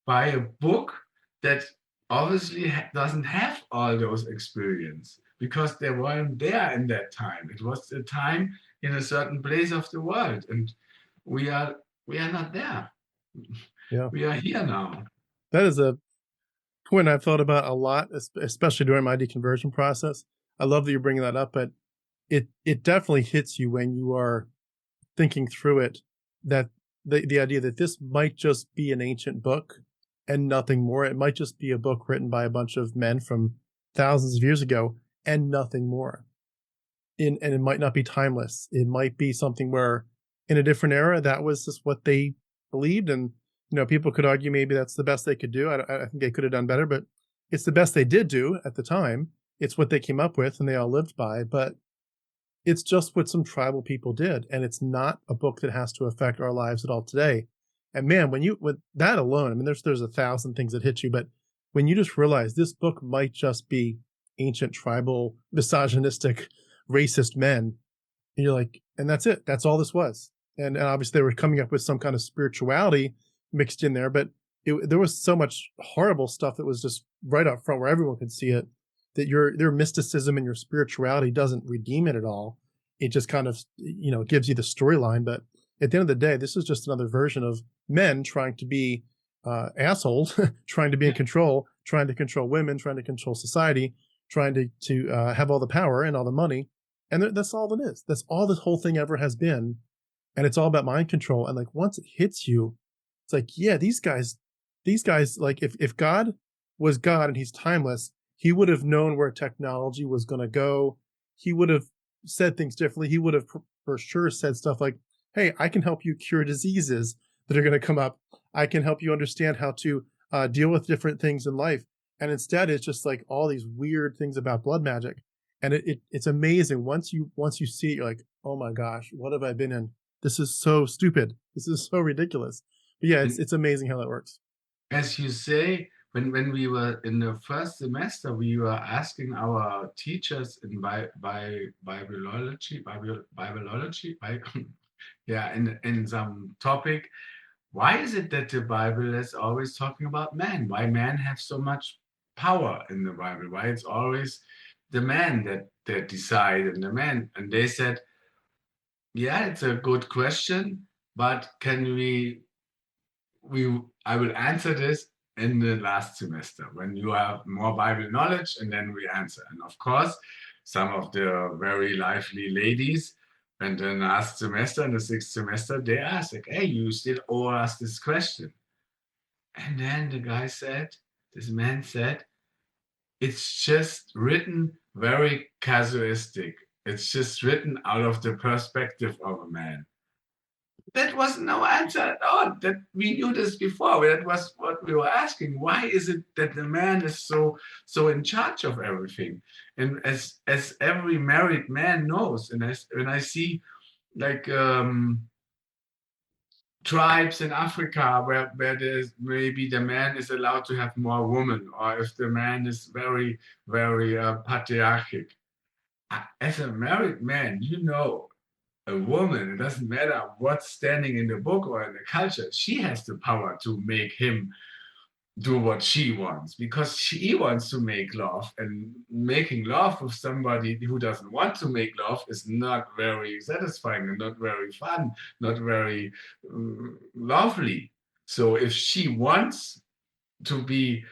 by a book that obviously doesn't have all those experience, because they weren't there in that time. It was a time in a certain place of the world, and we are we are not there. Yeah. We are here now. That is a point I've thought about a lot, especially during my deconversion process. I love that you're bringing that up, but it definitely hits you when you are thinking through it, that the idea that this might just be an ancient book and nothing more. It might just be a book written by a bunch of men from thousands of years ago and nothing more. And it might not be timeless. It might be something where in a different era, that was just what they believed. And, people could argue maybe that's the best they could do. I think they could have done better, but it's the best they did do at the time. It's what they came up with and they all lived by. But it's just what some tribal people did. And it's not a book that has to affect our lives at all today. And man, with that alone, I mean, there's 1,000 things that hit you, but when you just realize this book might just be ancient tribal, misogynistic, racist men, and you're like, and that's it. That's all this was. And obviously they were coming up with some kind of spirituality mixed in there, but there was so much horrible stuff that was just right up front where everyone could see it, that their mysticism and your spirituality doesn't redeem it at all. It just kind of, gives you the storyline. But at the end of the day, this is just another version of men trying to be assholes, trying to be in control, trying to control women, trying to control society, trying to have all the power and all the money. And that's all it is. That's all this whole thing ever has been. And it's all about mind control. And like, once it hits you, it's like, yeah, these guys, like if God was God and he's timeless, he would have known where technology was going to go. He would have said things differently. He would have for sure said stuff like, hey, I can help you cure diseases that are going to come up. I can help you understand how to deal with different things in life. And instead, it's just like all these weird things about blood magic. And it's amazing. Once you see it, you're like, oh my gosh, what have I been in? This is so stupid. This is so ridiculous. But yeah, it's amazing how that works. As you say, when we were in the first semester, we were asking our teachers in yeah, in some topic, why is it that the Bible is always talking about man? Why men have so much power in the Bible? Why it's always the man that decide, and the man? And they said, yeah, it's a good question, but can we I will answer this in the last semester when you have more Bible knowledge, and then we answer. And of course, some of the very lively ladies, and then last semester, in the sixth semester, they asked, like, hey, you still owe us this question. And then this man said, it's just written very casuistic. It's just written out of the perspective of a man. That was no answer at all. That we knew this before. That was what we were asking. Why is it that the man is so in charge of everything? And as every married man knows, and when I see like tribes in Africa where there's maybe the man is allowed to have more women, or if the man is very very patriarchic, as a married man, a woman, it doesn't matter what's standing in the book or in the culture, she has the power to make him do what she wants, because she wants to make love, and making love with somebody who doesn't want to make love is not very satisfying and not very fun, not very lovely. So if she to be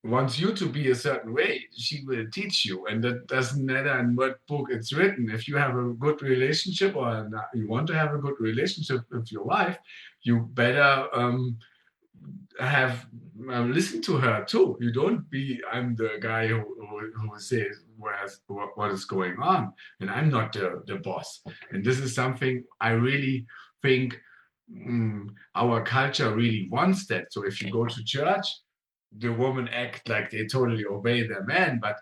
wants you to be a certain way, she will teach you. And that doesn't matter in what book it's written. If you have a good relationship, or you want to have a good relationship with your wife, you better have listen to her too. You don't be, I'm the guy who says what is going on, and I'm not the boss. And this is something I really think our culture really wants that. So if you go to church, the women act like they totally obey their man, but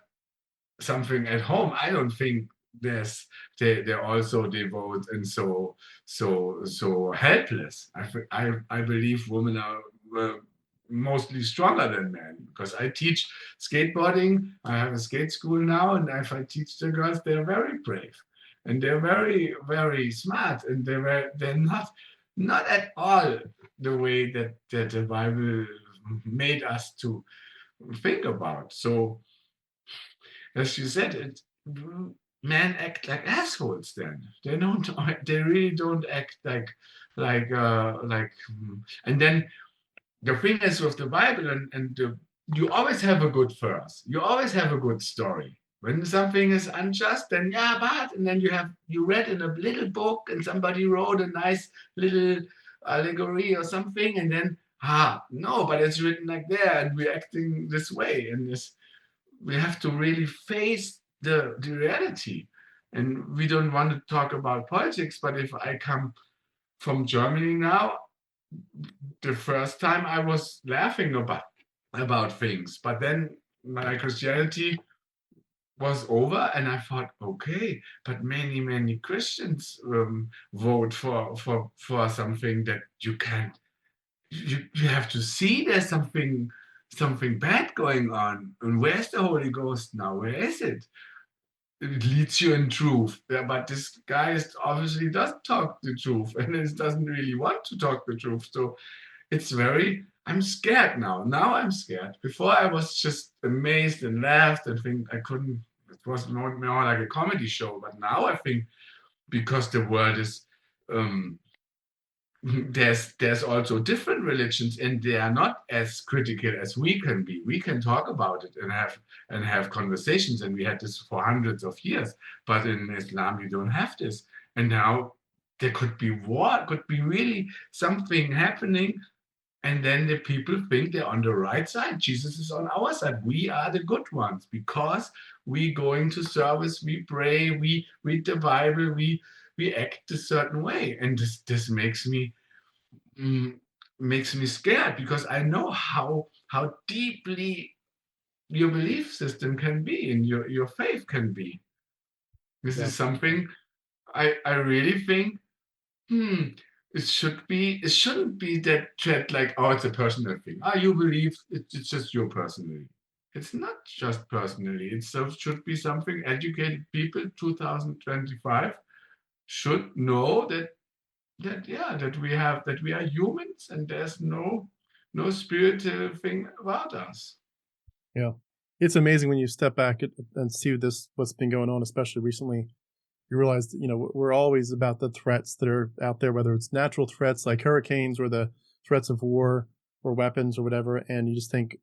something at home, I don't think there's they're also devout and so helpless. I believe women are mostly stronger than men, because I teach skateboarding. I have a skate school now, and if I teach the girls, they're very brave, and they're very smart, and they're not at all the way that the Bible made us to think about. So, as you said, men act like assholes. Then they don't. They really don't act like. And then the thing is with the Bible, you always have a good verse. You always have a good story. When something is unjust, then yeah, but, and then you read in a little book, and somebody wrote a nice little allegory or something, and then no, but it's written like that, and we're acting this way, and we have to really face the reality. And we don't want to talk about politics, but if I come from Germany now, the first time I was laughing about things, but then my Christianity was over, and I thought, okay, but many Christians vote for something that you can't. You have to see there's something bad going on, and where's the Holy Ghost now? Where is it? It leads you in truth. Yeah, but this guy obviously doesn't talk the truth, and he doesn't really want to talk the truth. So I'm scared now. Now I'm scared. Before I was just amazed and laughed and think I couldn't, it was more like a comedy show. But now I think, because the world is, um, there's also different religions, and they are not as critical as we can be. We can talk about it and have conversations, and we had this for hundreds of years. But in Islam, you don't have this. And now there could be war, could be really something happening, and then the people think they're on the right side. Jesus is on our side. We are the good ones, because we go into service, we pray, we read the Bible, we act a certain way. And this mm, makes me scared, because I know how deeply your belief system can be, and your faith can be. This Yeah. is something I really think, hmm, it shouldn't be that tread like, oh, it's a personal thing. You believe it's just your personally. It's not just personally. Should be something educated people 2025 should know, that we are humans, and there's no spiritual thing about us. Yeah. It's amazing when you step back and see what's been going on, especially recently. You realize that, we're always about the threats that are out there, whether it's natural threats like hurricanes, or the threats of war or weapons or whatever. And you just think,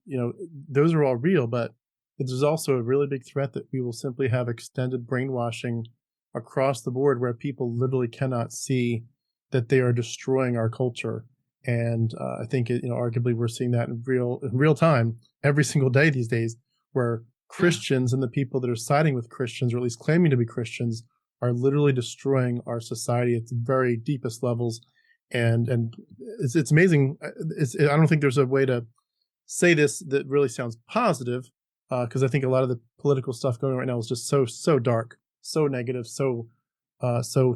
those are all real, but there's also a really big threat that we will simply have extended brainwashing across the board, where people literally cannot see that they are destroying our culture. And I think, arguably we're seeing that in real time every single day these days, where Christians and the people that are siding with Christians, or at least claiming to be Christians, are literally destroying our society at the very deepest levels. And it's amazing. I don't think there's a way to say this that really sounds positive, because I think a lot of the political stuff going on right now is just so dark, so negative, so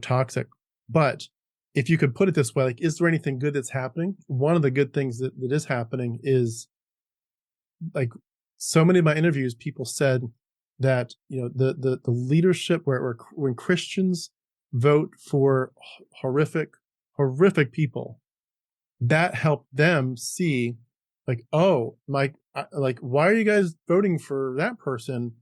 toxic. But if you could put it this way, like, is there anything good that's happening? One of the good things that is happening is, like, so many of my interviews, people said that, the leadership where when Christians vote for horrific people, that helped them see, like, oh, like, why are you guys voting for that person?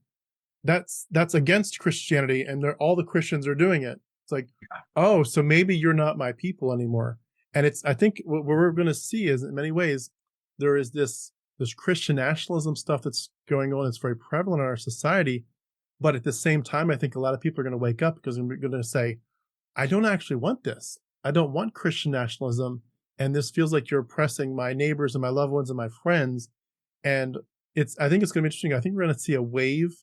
That's against Christianity, and all the Christians are doing it. It's like, oh, so maybe you're not my people anymore. And I think what we're going to see is, in many ways, there is this Christian nationalism stuff that's going on. It's very prevalent in our society, but at the same time, I think a lot of people are going to wake up because they're going to say, I don't actually want this. I don't want Christian nationalism, and this feels like you're oppressing my neighbors and my loved ones and my friends. And I think it's going to be interesting. I think we're going to see a wave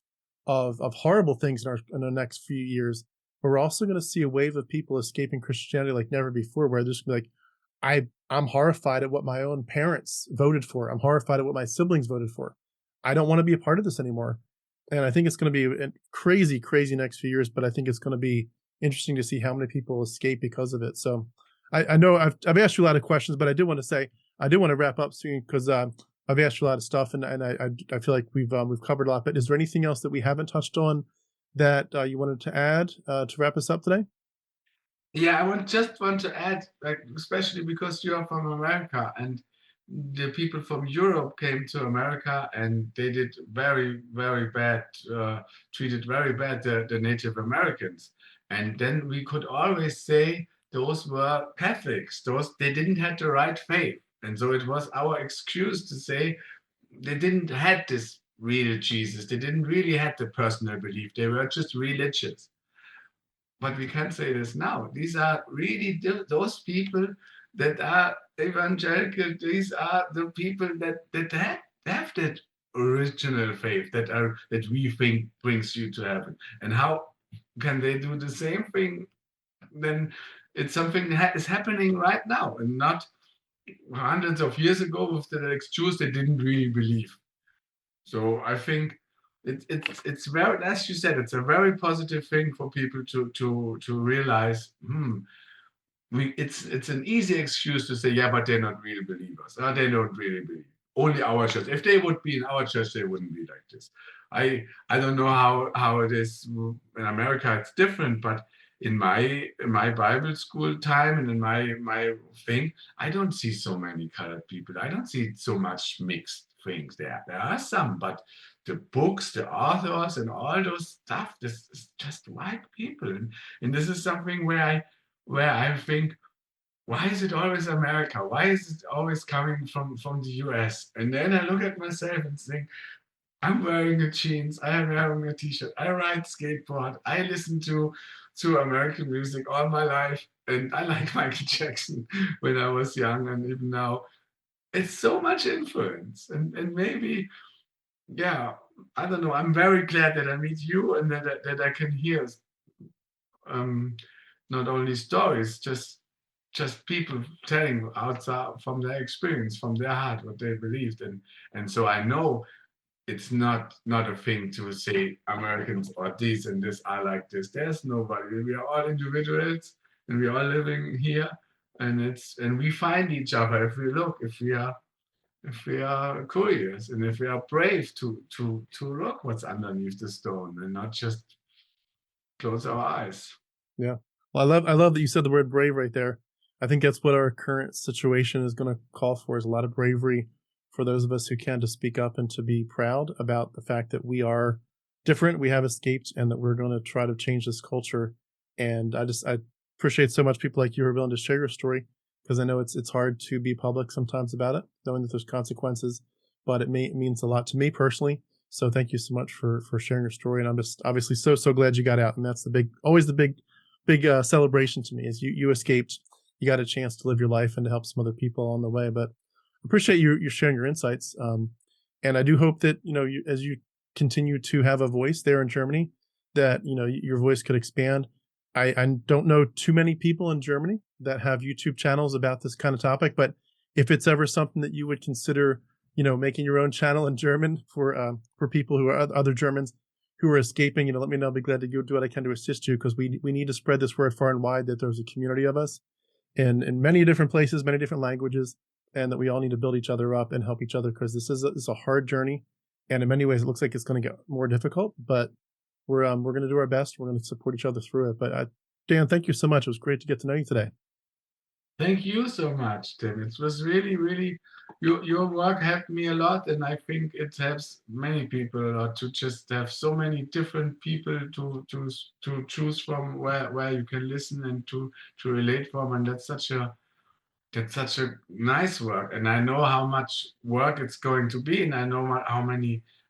of horrible things in the next few years. But we're also going to see a wave of people escaping Christianity like never before, where they're just gonna be like, I'm horrified at what my own parents voted for. I'm horrified at what my siblings voted for. I don't want to be a part of this anymore. And I think it's going to be a crazy, crazy next few years. But I think it's going to be interesting to see how many people escape because of it. So I know I've asked you a lot of questions, but I do want to say I do want to wrap up soon because I've asked you a lot of stuff, and I feel like we've covered a lot. But is there anything else that we haven't touched on that you wanted to add to wrap us up today? Yeah, just want to add, like, especially because you are from America and the people from Europe came to America and they did very, very bad, treated very bad the Native Americans. And then we could always say those were Catholics, they didn't have the right faith. And so it was our excuse to say they didn't had this real Jesus. They didn't really have the personal belief. They were just religious. But we can say this now. These are really those people that are evangelical. These are the people that have that original faith that we think brings you to heaven. And how can they do the same thing? Then it's something that is happening right now, and not hundreds of years ago with the excuse they didn't really believe. So I think it's very, as you said, it's a very positive thing for people to realize. It's an easy excuse to say, yeah, but they're not real believers. They don't really believe. Only our church. If they would be in our church, they wouldn't be like this. I don't know how it is in America. It's different, but in my Bible school time and in my thing, I don't see so many colored people. I don't see so much mixed things there. There are some, but the books, the authors, and all those stuff, this is just white people, and this is something where I think, why is it always America? Why is it always coming from the US? And then I look at myself and think, I'm wearing a jeans, I am wearing a t-shirt, I ride skateboard, I listen to American music all my life, and I like Michael Jackson when I was young and even now. It's so much influence. And maybe, yeah, I don't know. I'm very glad that I meet you and that I can hear um, not only stories, just people telling outside from their experience, from their heart, what they believed. And so I know it's not a thing to say Americans or this and this are like this. There's nobody. We are all individuals and we are all living here. And we find each other if we look, if we are curious and if we are brave to look what's underneath the stone and not just close our eyes. Yeah. Well, I love that you said the word brave right there. I think that's what our current situation is going to call for, is a lot of bravery for those of us who can, to speak up and to be proud about the fact that we are different, we have escaped, and that we're going to try to change this culture. And I appreciate so much people like you who are willing to share your story, because I know it's hard to be public sometimes about it, knowing that there's consequences, but it means a lot to me personally. So thank you so much for sharing your story. And I'm just obviously so glad you got out. And that's always the big celebration to me, is you escaped. You got a chance to live your life and to help some other people on the way. But I appreciate you sharing your insights. And I do hope that, as you continue to have a voice there in Germany, that, your voice could expand. I don't know too many people in Germany that have YouTube channels about this kind of topic, but if it's ever something that you would consider, making your own channel in German for people who are other Germans who are escaping, let me know. I'll be glad to do what I can to assist you, because we need to spread this word far and wide, that there's a community of us in many different places, many different languages, and that we all need to build each other up and help each other, because this is a hard journey. And in many ways, it looks like it's going to get more difficult, but we're going to do our best. We're going to support each other through it. But Dan, thank you so much. It was great to get to know you today. Thank you so much, Tim. It was really, really, your work helped me a lot, and I think it helps many people a lot to just have so many different people to choose from, where you can listen and to relate from, and that's such a nice work. And I know how much work it's going to be, and I know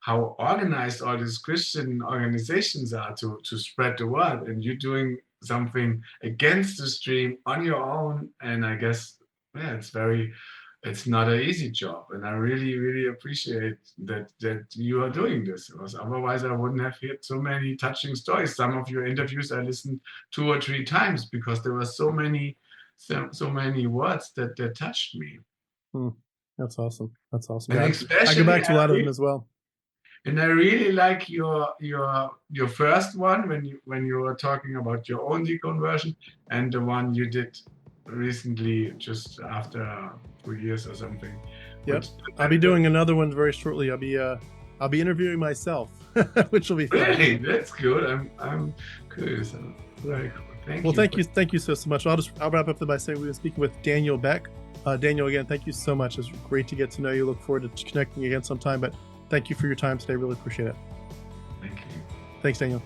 how organized all these Christian organizations are to spread the word, and you're doing something against the stream on your own. And I guess, yeah, it's not an easy job, and I really, really appreciate that you are doing this, because otherwise I wouldn't have heard so many touching stories. Some of your interviews I listened 2 or 3 times because there were so many words that touched me. That's awesome. That's awesome. And Yeah, I go back to a lot of them as well. And I really like your first one when you were talking about your own deconversion, and the one you did recently just after 2 years or something. Yep. I'll be doing another one very shortly. I'll be interviewing myself, which will be fun. Really, that's good. I'm curious. Very cool. Thank you so much. I'll wrap up by saying we've been speaking with Daniel Beck. Daniel, again, thank you so much. It's great to get to know you. Look forward to connecting again sometime. But thank you for your time today. Really appreciate it. Thank you. Thanks, Daniel.